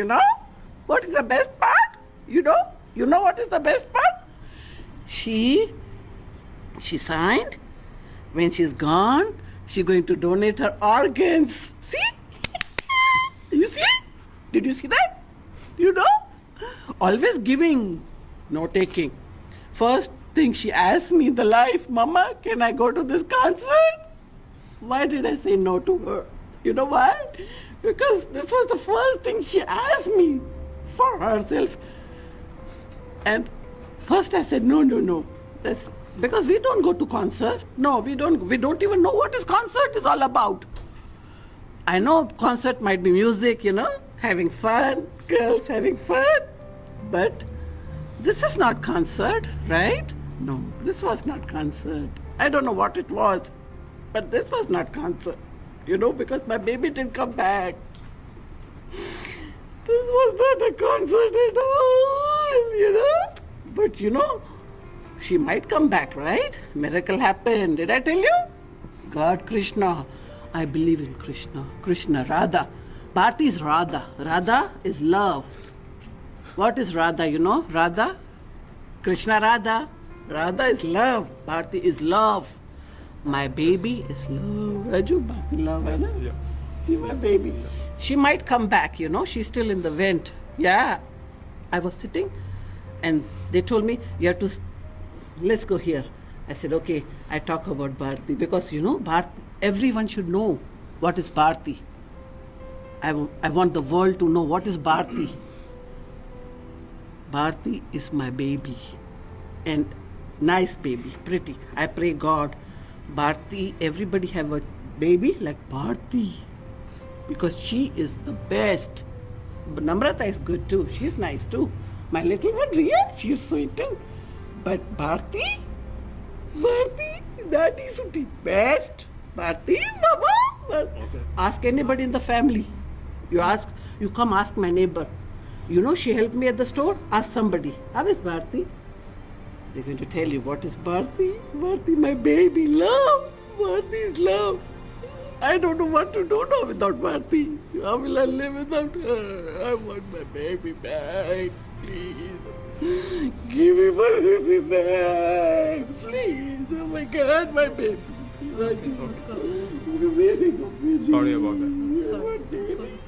What is the best part? You know what is the best part? She signed, when she's gone, she's going to donate her organs. See? You see? Did you see that? Always giving, no taking. First thing she asked me in the life, Mama, can I go to this concert? Why did I say no to her? You know why? Because this was the first thing she asked me for herself. And first I said, no. That's because we don't go to concerts. No, we don't even know what this concert is all about. I know concert might be music, having fun, girls having fun. But this is not concert, right? No, this was not concert. I don't know what it was, but this was not concert, because my baby didn't come back. This was not a concert at all, But she might come back, right? Miracle happened. Did I tell you? God, Krishna. I believe in Krishna. Krishna, Radha. Bharti is Radha. Radha is love. What is Radha, Radha? Krishna Radha. Radha is love. Bharti is love. My baby is love. Raju, Bharti love, I know. Yeah. See my baby. She might come back, She's still in the vent. Yeah. I was sitting and they told me, you have to, let's go here. I said, okay, I talk about Bharti because, Bharti, everyone should know what is Bharti. I want the world to know what is Bharti. Bharti is my baby. And nice baby, pretty. I pray God, Bharti, everybody have a baby like Bharti. Because she is the best. But Namrata is good too. She's nice too. My little one, Riya, she's sweet too. But Bharti, that is the best. Bharti, Mama. Okay. Ask anybody in the family. You come ask my neighbor. She helped me at the store. Ask somebody. How is Bharti? They're going to tell you what is Bharti. Bharti, my baby, love. Bharti is love. I don't know what to do now without Bharti. How will I live without her? I want my baby back, please. Give me my baby back, please. Oh my God, my baby. Sorry about that. Baby.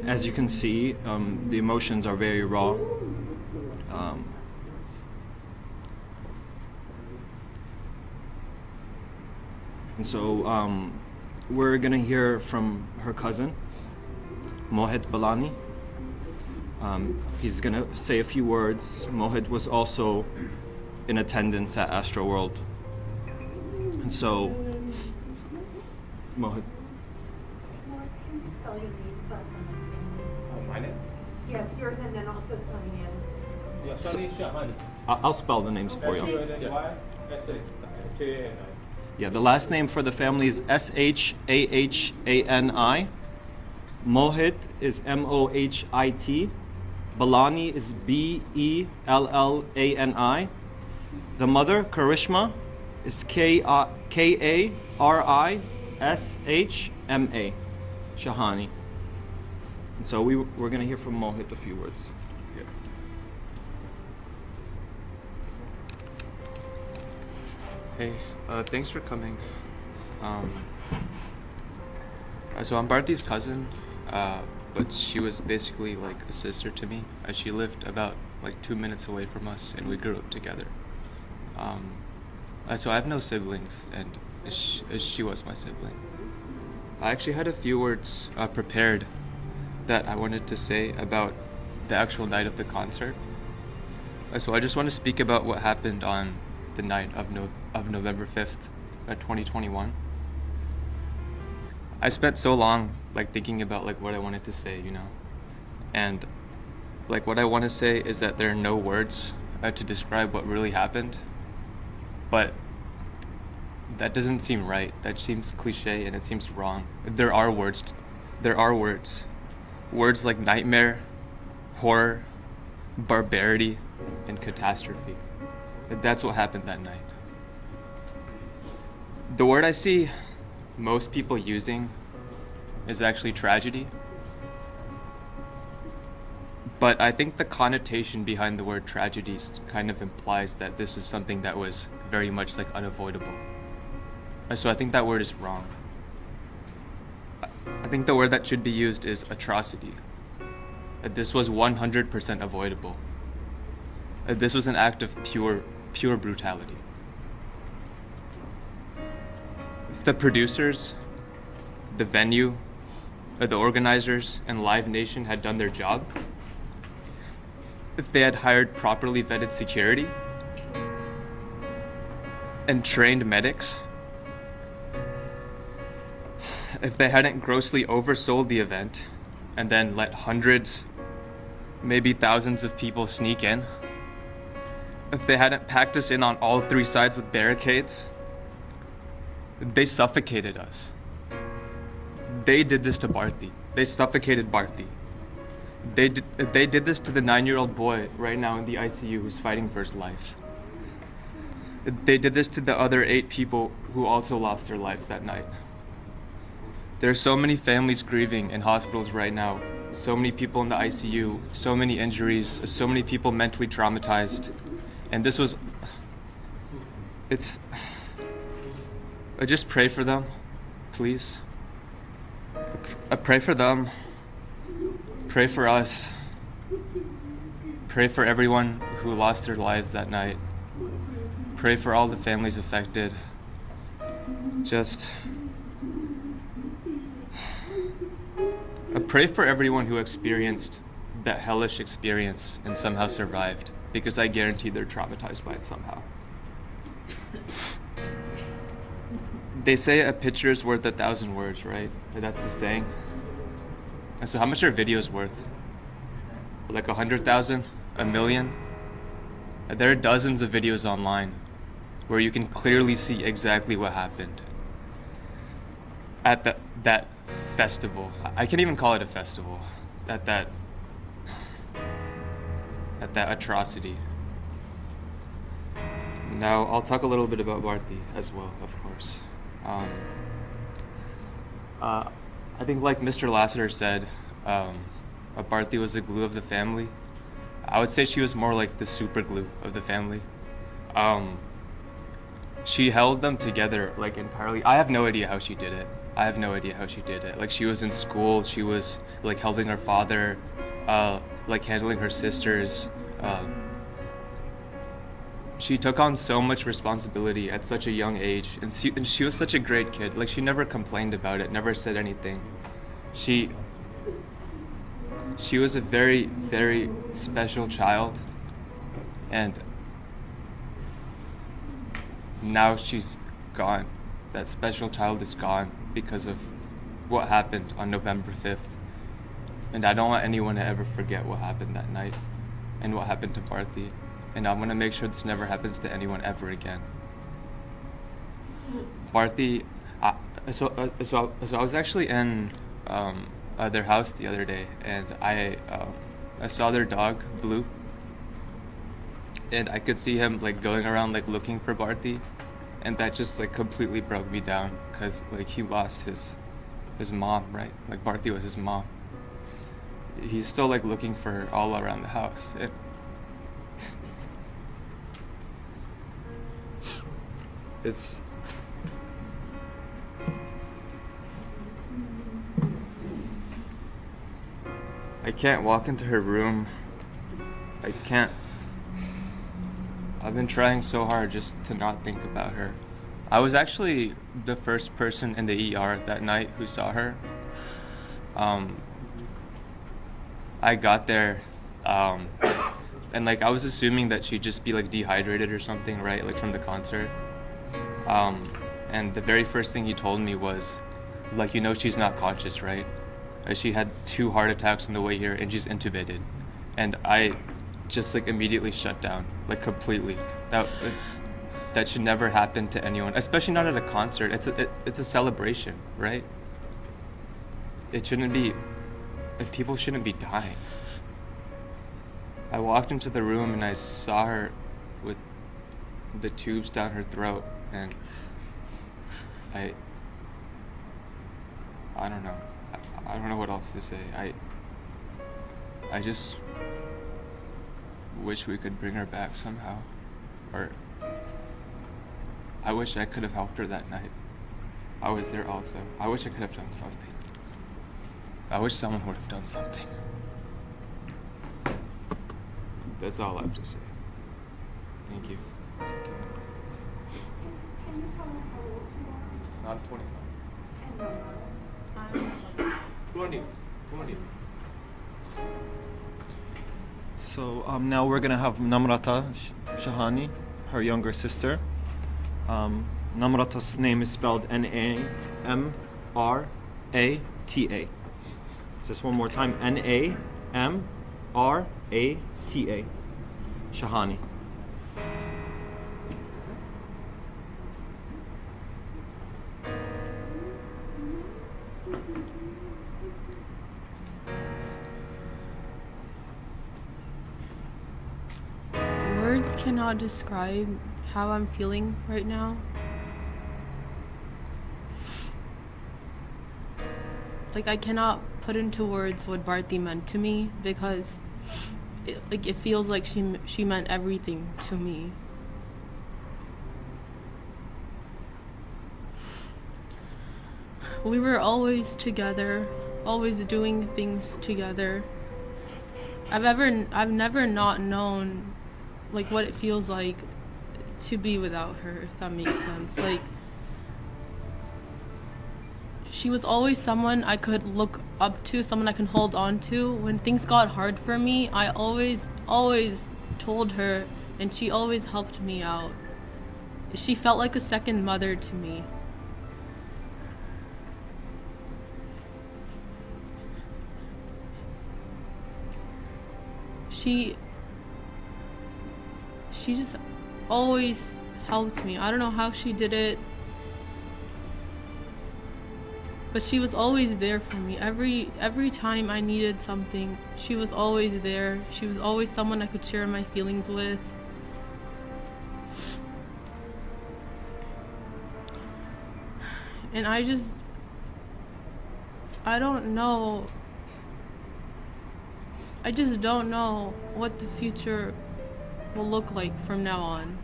As you can see, the emotions are very raw. And so we're going to hear from her cousin, Mohit Balani. He's going to say a few words. Mohit was also in attendance at Astroworld. And so, Mohit. My name? Yes, yours and then also Sunny in. Yeah, Bharti Shahani. I'll spell the names for you. Yeah, the last name for the family is Shahani. Mohit is Mohit. Balani is Bellani. The mother, Karishma, is Karishma. Shahani. And so we're going to hear from Mohit a few words. Yeah. Hey, thanks for coming. So I'm Bharti's cousin, but she was basically like a sister to me. She lived about 2 minutes away from us, and we grew up together. So I have no siblings, and she was my sibling. I actually had a few words prepared that I wanted to say about the actual night of the concert. So I just want to speak about what happened on the night of November 5th, 2021. I spent so long like thinking about like what I wanted to say, you know, and like what I want to say is that there are no words to describe what really happened, but that doesn't seem right. That seems cliche and it seems wrong. There are words. Words like nightmare, horror, barbarity, and catastrophe. That's what happened that night. The word I see most people using is actually tragedy. But I think the connotation behind the word tragedy kind of implies that this is something that was very much like unavoidable. So I think that word is wrong. I think the word that should be used is atrocity. This was 100% avoidable. This was an act of pure brutality. If the producers, the venue, the organizers, and Live Nation had done their job, if they had hired properly vetted security and trained medics, if they hadn't grossly oversold the event and then let hundreds, maybe thousands of people sneak in, if they hadn't packed us in on all three sides with barricades, they suffocated us. They did this to Bharti. They suffocated Bharti. They did this to the 9-year-old boy right now in the ICU who's fighting for his life. They did this to the other 8 people who also lost their lives that night. There are so many families grieving in hospitals right now, so many people in the ICU, so many injuries, so many people mentally traumatized. And this was, I just pray for them, please. I pray for them. Pray for us. Pray for everyone who lost their lives that night. Pray for all the families affected. Just pray for everyone who experienced that hellish experience and somehow survived, because I guarantee they're traumatized by it somehow. They say a picture is worth 1,000 words, right? That's the saying. And so how much are videos worth? Like 100,000? 1 million? There are dozens of videos online where you can clearly see exactly what happened at that festival. I can't even call it a festival. At that atrocity. Now I'll talk a little bit about Bharti as well, of course. I think like Mr. Lassiter said, Bharti was the glue of the family. I would say she was more like the super glue of the family. She held them together like entirely. I have no idea how she did it. Like she was in school, she was like helping her father, like handling her sisters. She took on so much responsibility at such a young age, and she was such a great kid. Like she never complained about it, never said anything. She was a very, very special child, and now she's gone. That special child is gone because of what happened on November 5th. And I don't want anyone to ever forget what happened that night and what happened to Bharti. And I want to make sure this never happens to anyone ever again. Bharti, so I was actually in their house the other day, and I saw their dog, Blue, and I could see him like going around like looking for Bharti, and that just like completely broke me down, because like he lost his mom, right? Like Bharti was his mom. He's still like looking for her all around the house. It's I can't walk into her room. I can't. I've been trying so hard just to not think about her. I was actually the first person in the ER that night who saw her. I got there, and like I was assuming that she'd just be like dehydrated or something, right? Like from the concert. And the very first thing he told me was, like, you know, she's not conscious, right? She had 2 heart attacks on the way here and she's intubated. And I just like immediately shut down, like completely. That should never happen to anyone, especially not at a concert. It's a celebration, right? It shouldn't be, people shouldn't be dying. I walked into the room and I saw her with the tubes down her throat, and I don't know. I don't know what else to say. I just wish we could bring her back somehow. Or I wish I could have helped her that night. I was there also. I wish I could have done something. I wish someone would have done something. That's all I have to say. Thank you. Can you tell us how old you are? I'm 25. And 20. So now we're gonna have Namrata Shahani, her younger sister. Namrata's name is spelled Namrata. Just one more time, Namrata. Shahani. Words cannot describe how I'm feeling right now. Like, I cannot put into words what Bharti meant to me, because it feels like she meant everything to me. We were always together, always doing things together. I've never not known like what it feels like to be without her, if that makes sense. Like, she was always someone I could look up to, someone I can hold on to. When things got hard for me, I always told her, and she always helped me out. She felt like a second mother to me. She just always helped me. I don't know how she did it, but she was always there for me. Every time I needed something, she was always there. She was always someone I could share my feelings with. And I don't know. I just don't know what the future will look like from now on.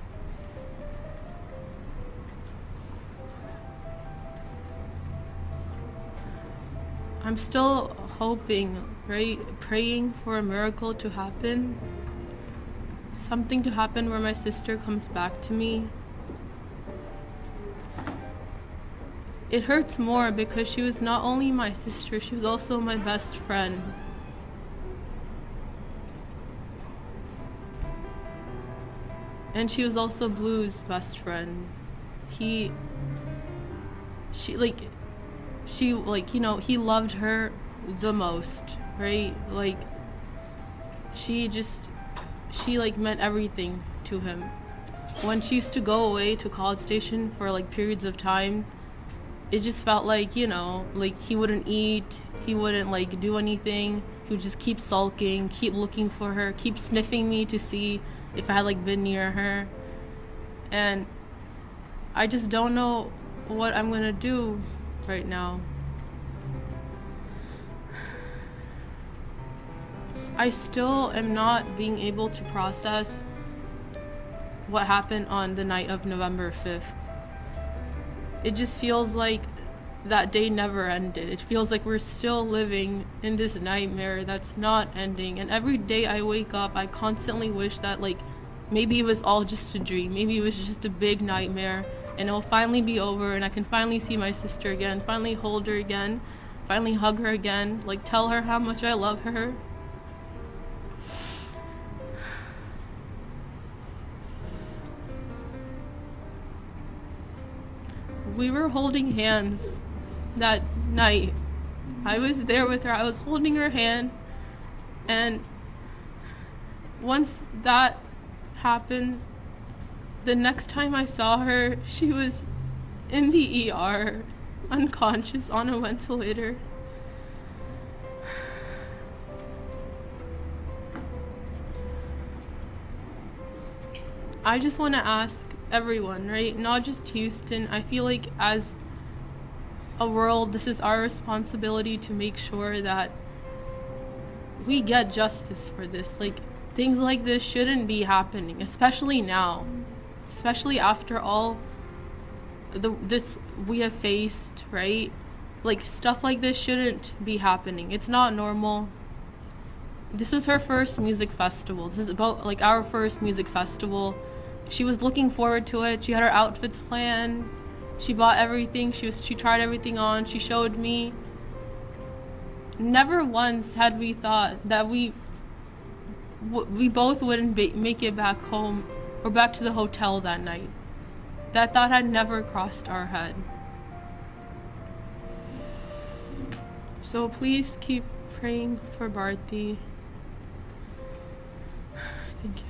I'm still hoping, right? Praying for a miracle to happen. Something to happen where my sister comes back to me. It hurts more because she was not only my sister, she was also my best friend. And she was also Blue's best friend. He loved her the most, right? Like, she meant everything to him. When she used to go away to College Station for like periods of time, it just felt like, like he wouldn't eat, he wouldn't like do anything. He would just keep sulking, keep looking for her, keep sniffing me to see if I had like been near her. And I just don't know what I'm gonna do right now. I still am not being able to process what happened on the night of November 5th. It just feels like that day never ended. It feels like we're still living in this nightmare that's not ending. And every day I wake up, I constantly wish that like maybe it was all just a dream. Maybe it was just a big nightmare and it'll finally be over and I can finally see my sister again, finally hold her again, finally hug her again, like tell her how much I love her. We were holding hands that night. I was there with her. I was holding her hand. And once that happened, the next time I saw her, she was in the ER, unconscious on a ventilator. I just want to ask everyone, right? Not just Houston. I feel like as a world, this is our responsibility to make sure that we get justice for this. Like, things like this shouldn't be happening, especially now. Especially after all this we have faced, right? Like, stuff like this shouldn't be happening. It's not normal. This is her first music festival. This is about like our first music festival. She was looking forward to it. She had her outfits planned. She bought everything. She tried everything on. She showed me. Never once had we thought that we both wouldn't make it back home or back to the hotel that night. That thought had never crossed our head. So please keep praying for Bharti. Thank you.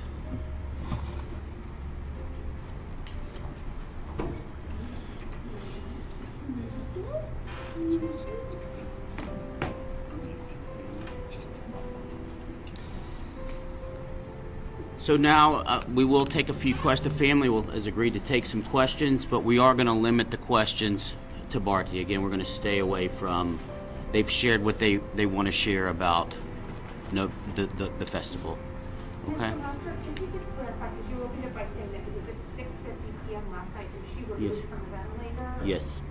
So now we will take a few questions. The family has agreed to take some questions, but we are going to limit the questions to Bharti. Again, we're going to stay away from. They've shared what they want to share about, the festival. Okay. Can you just clarify, because you opened it by saying that it was at 6:50 p.m. last night, was she removed from the ventilator? Yes.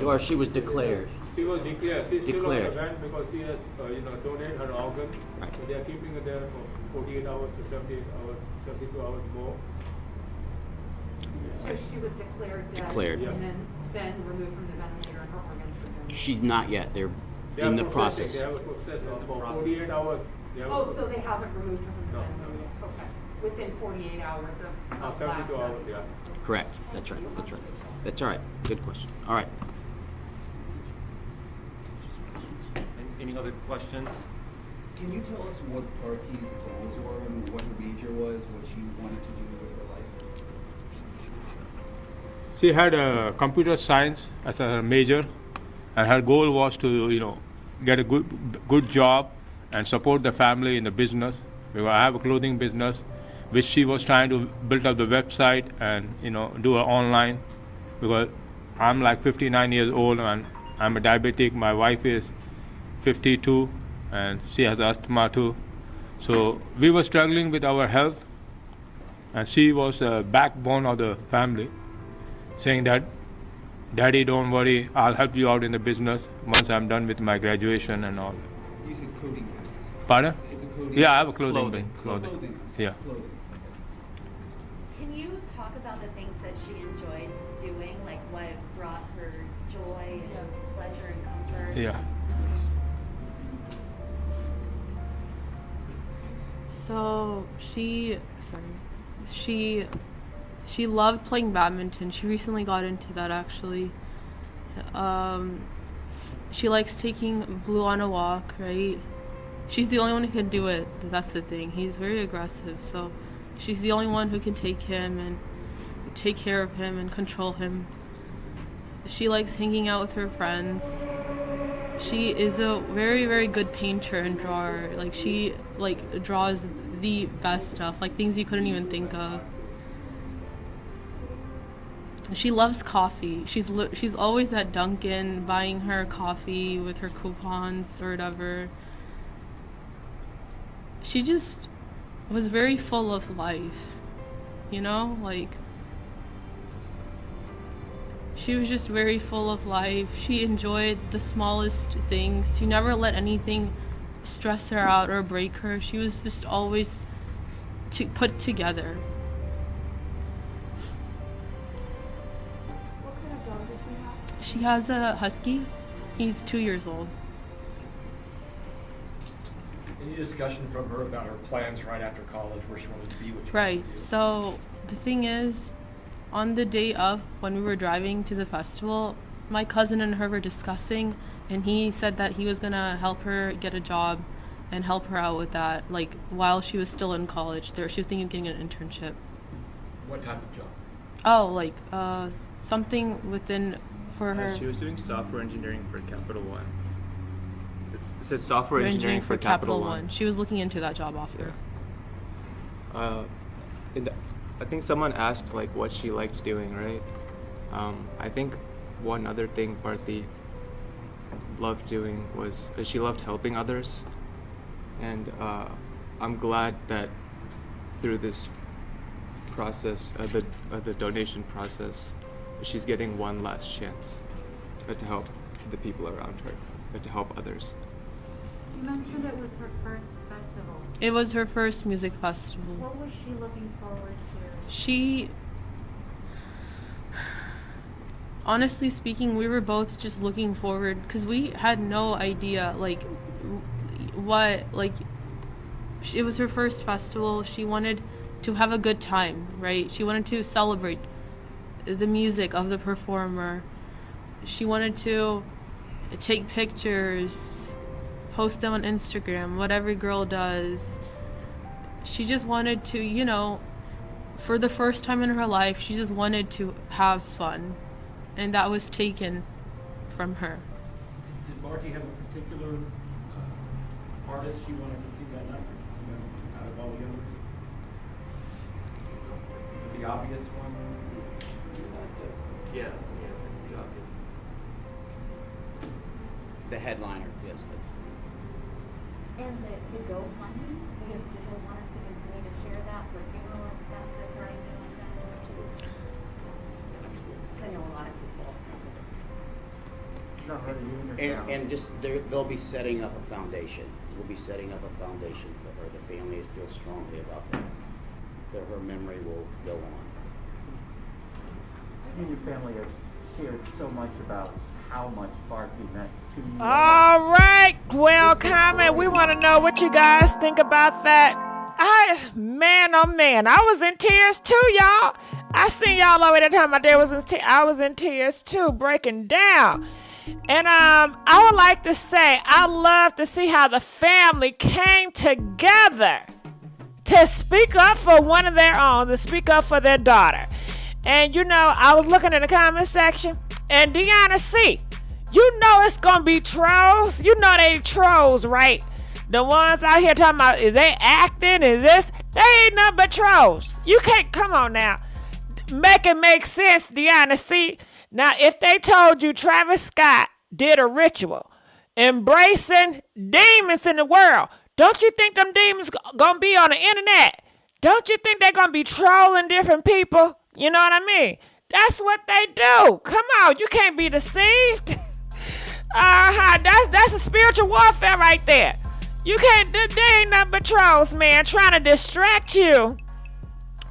Or she was declared. She was declared. She's still on Declared. the vent because she has, donated her organ. Right. So they are keeping her there for 48 hours to 78 hours, 72 hours more. So she was declared dead. Declared. And then removed from the ventilator and her organs removed. She's not yet. They're in the process. They have a process for 48 hours. Oh, so they haven't removed her from the ventilator. Okay. Within 48 hours of 72 last hours, night. yeah. Correct. That's right. That's right. That's all right. Good question. All right. Any other questions? Can you tell us what Bharti's goals were and what her major was, what she wanted to do with her life? She had computer science as her major, and her goal was to, get a good job and support the family in the business. Because I have a clothing business, which she was trying to build up the website and do it online. Because I'm like 59 years old and I'm a diabetic. My wife is 52 and she has asthma too. So we were struggling with our health, and she was the backbone of the family, saying that, Daddy, don't worry, I'll help you out in the business once I'm done with my graduation and all. You said clothing business. Pardon? It's a clothing Yeah, I have a Clothing. clothing. Yeah. Clothing. Can you talk about the things that she enjoyed doing, like what brought her joy and pleasure and comfort? Yeah. So she loved playing badminton. She recently got into that, actually. She likes taking Blue on a walk, right? She's the only one who can do it. That's the thing. He's very aggressive, so she's the only one who can take him and take care of him and control him. She likes hanging out with her friends. She is a very, very good painter and drawer. Like, she draws the best stuff, like things you couldn't even think of. She loves coffee. She's always at Dunkin' buying her coffee with her coupons or whatever. She just was very full of life, like, she was just very full of life. She enjoyed the smallest things. She never let anything stress her out or break her. She was just always put together. What kind of dog does she have? She has a husky. He's 2 years old. Any discussion from her about her plans right after college, where she wanted to be, what she Right. wanted to do? So the thing is, On the day of, when we were driving to the festival, my cousin and her were discussing, and he said that he was gonna help her get a job and help her out with that, like while she was still in college. She was thinking of getting an internship. What type of job? Oh, like something within for her. She was doing software engineering for Capital One. It said software engineering for Capital One. She was looking into that job offer. I think someone asked like what she liked doing, right? I think one other thing Bharti loved doing was she loved helping others, and I'm glad that through this process, the donation process, she's getting one last chance to help the people around her, to help others. You mentioned it was her first festival. It was her first music festival. What was she looking forward to? Honestly speaking, we were both just looking forward because we had no idea like what, like it was her first festival. She wanted to have a good time, right? She wanted to celebrate the music of the performer. She wanted to take pictures, post them on Instagram, what every girl does. She just wanted to, you know, for the first time in her life, she just wanted to have fun. And that was taken from her. Did Bharti have a particular artist she wanted to see that night, you know, out of all the others? The obvious one? Yeah, that's the obvious. The headliner, yes. And the GoFundMe, did they want us to continue to share that for funeral expenses or anything like that? I know a lot of people. And just they'll be setting up a foundation. We'll be setting up a foundation for her. The family feels strongly about that. That her memory will go on. You and your family have shared so much about how much Bharti meant to you. All right, well, comment. We want to know what you guys think about that. Man, oh man, I was in tears too, y'all. I seen y'all over that time. My dad was in tears. I was in tears too, breaking down. And I would like to say, I love to see how the family came together to speak up for one of their own, to speak up for their daughter. And you know, I was looking in the comment section, and Deanna C, you know it's gonna be trolls. You know they trolls, right? The ones out here talking about, is they acting? Is this? They ain't nothing but trolls. You can't, come on now. Make it make sense, Deanna C. Now, if they told you Travis Scott did a ritual embracing demons in the world, don't you think them demons gonna be on the internet? Don't you think they're gonna be trolling different people? You know what I mean? That's what they do. Come on, you can't be deceived. That's a spiritual warfare right there. You can't, they ain't nothing but trolls, man, trying to distract you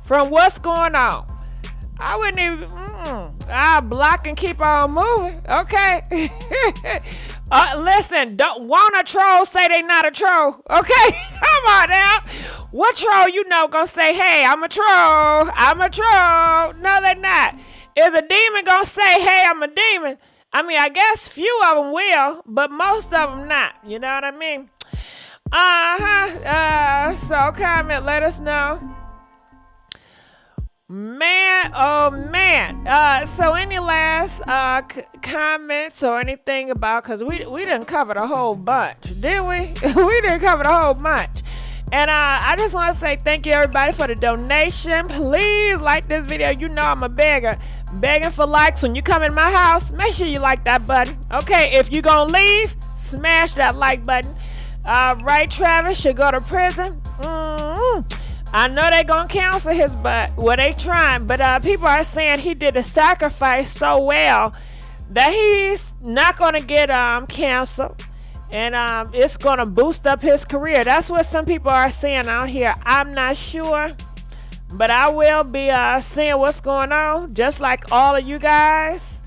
from what's going on. I wouldn't even, I'll block and keep on moving, okay? Listen, won't a troll say they not a troll, okay? Come on now. What troll you know gonna say, hey, I'm a troll, I'm a troll? No, they're not. Is a demon gonna say, hey, I'm a demon? I mean, I guess few of them will, but most of them not. You know what I mean? So comment, let us know. Man, oh man. So any last comments or anything about, because we didn't cover the whole bunch, did we? We didn't cover the whole bunch. And I just want to say thank you everybody for the donation. Please like this video. You know I'm a beggar. Begging for likes. When you come in my house, make sure you like that button. Okay, if you gonna leave, smash that like button. Right, Travis should go to prison. I know they gonna cancel his butt. Well, they trying, but people are saying he did a sacrifice so well that he's not gonna get canceled, and it's gonna boost up his career. That's what some people are saying out here. I'm not sure, but I will be seeing what's going on, just like all of you guys.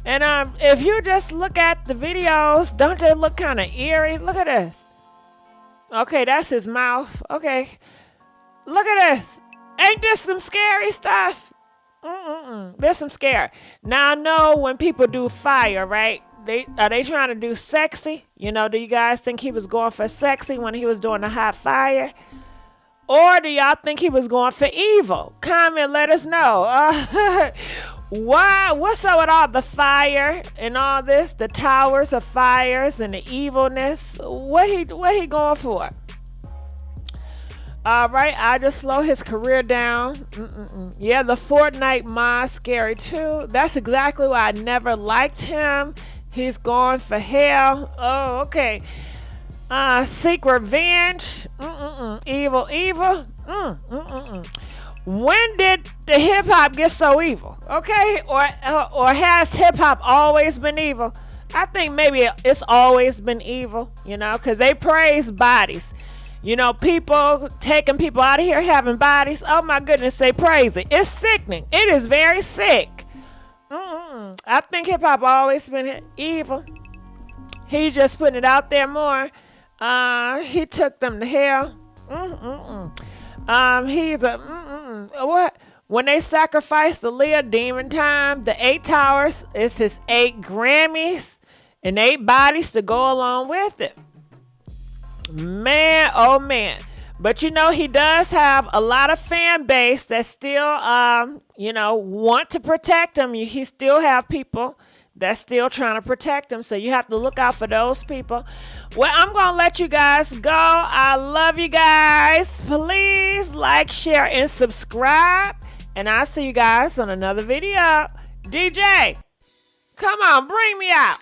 And if you just look at the videos, don't they look kind of eerie? Look at this. Okay, that's his mouth. Okay. Look at this. Ain't this some scary stuff? There's some scare. Now I know when people do fire, right? Are they trying to do sexy? You know, do you guys think he was going for sexy when he was doing the hot fire? Or do y'all think he was going for evil? Comment, let us know. What's up with all the fire and all this? The towers of fires and the evilness. What he going for? All right, I just slow his career down. Yeah, the Fortnite mod scary too. That's exactly why I never liked him. He's going for hell. Oh, okay. Seek revenge. Evil. When did the hip hop get so evil? Okay, or has hip hop always been evil? I think maybe it's always been evil. You know, because they praise bodies. You know, people taking people out of here having bodies. Oh my goodness, they praise it. It's sickening. It is very sick. I think hip hop always been evil. He's just putting it out there more. He took them to hell. He's a what? When they sacrificed the Leah Demon Time, the 8 towers, it's his 8 Grammys and 8 bodies to go along with it. Man, oh man. But you know, he does have a lot of fan base that still, you know, want to protect him. He still have people that's still trying to protect him. So you have to look out for those people. Well, I'm going to let you guys go. I love you guys. Please like, share, and subscribe. And I'll see you guys on another video. DJ, come on, bring me out.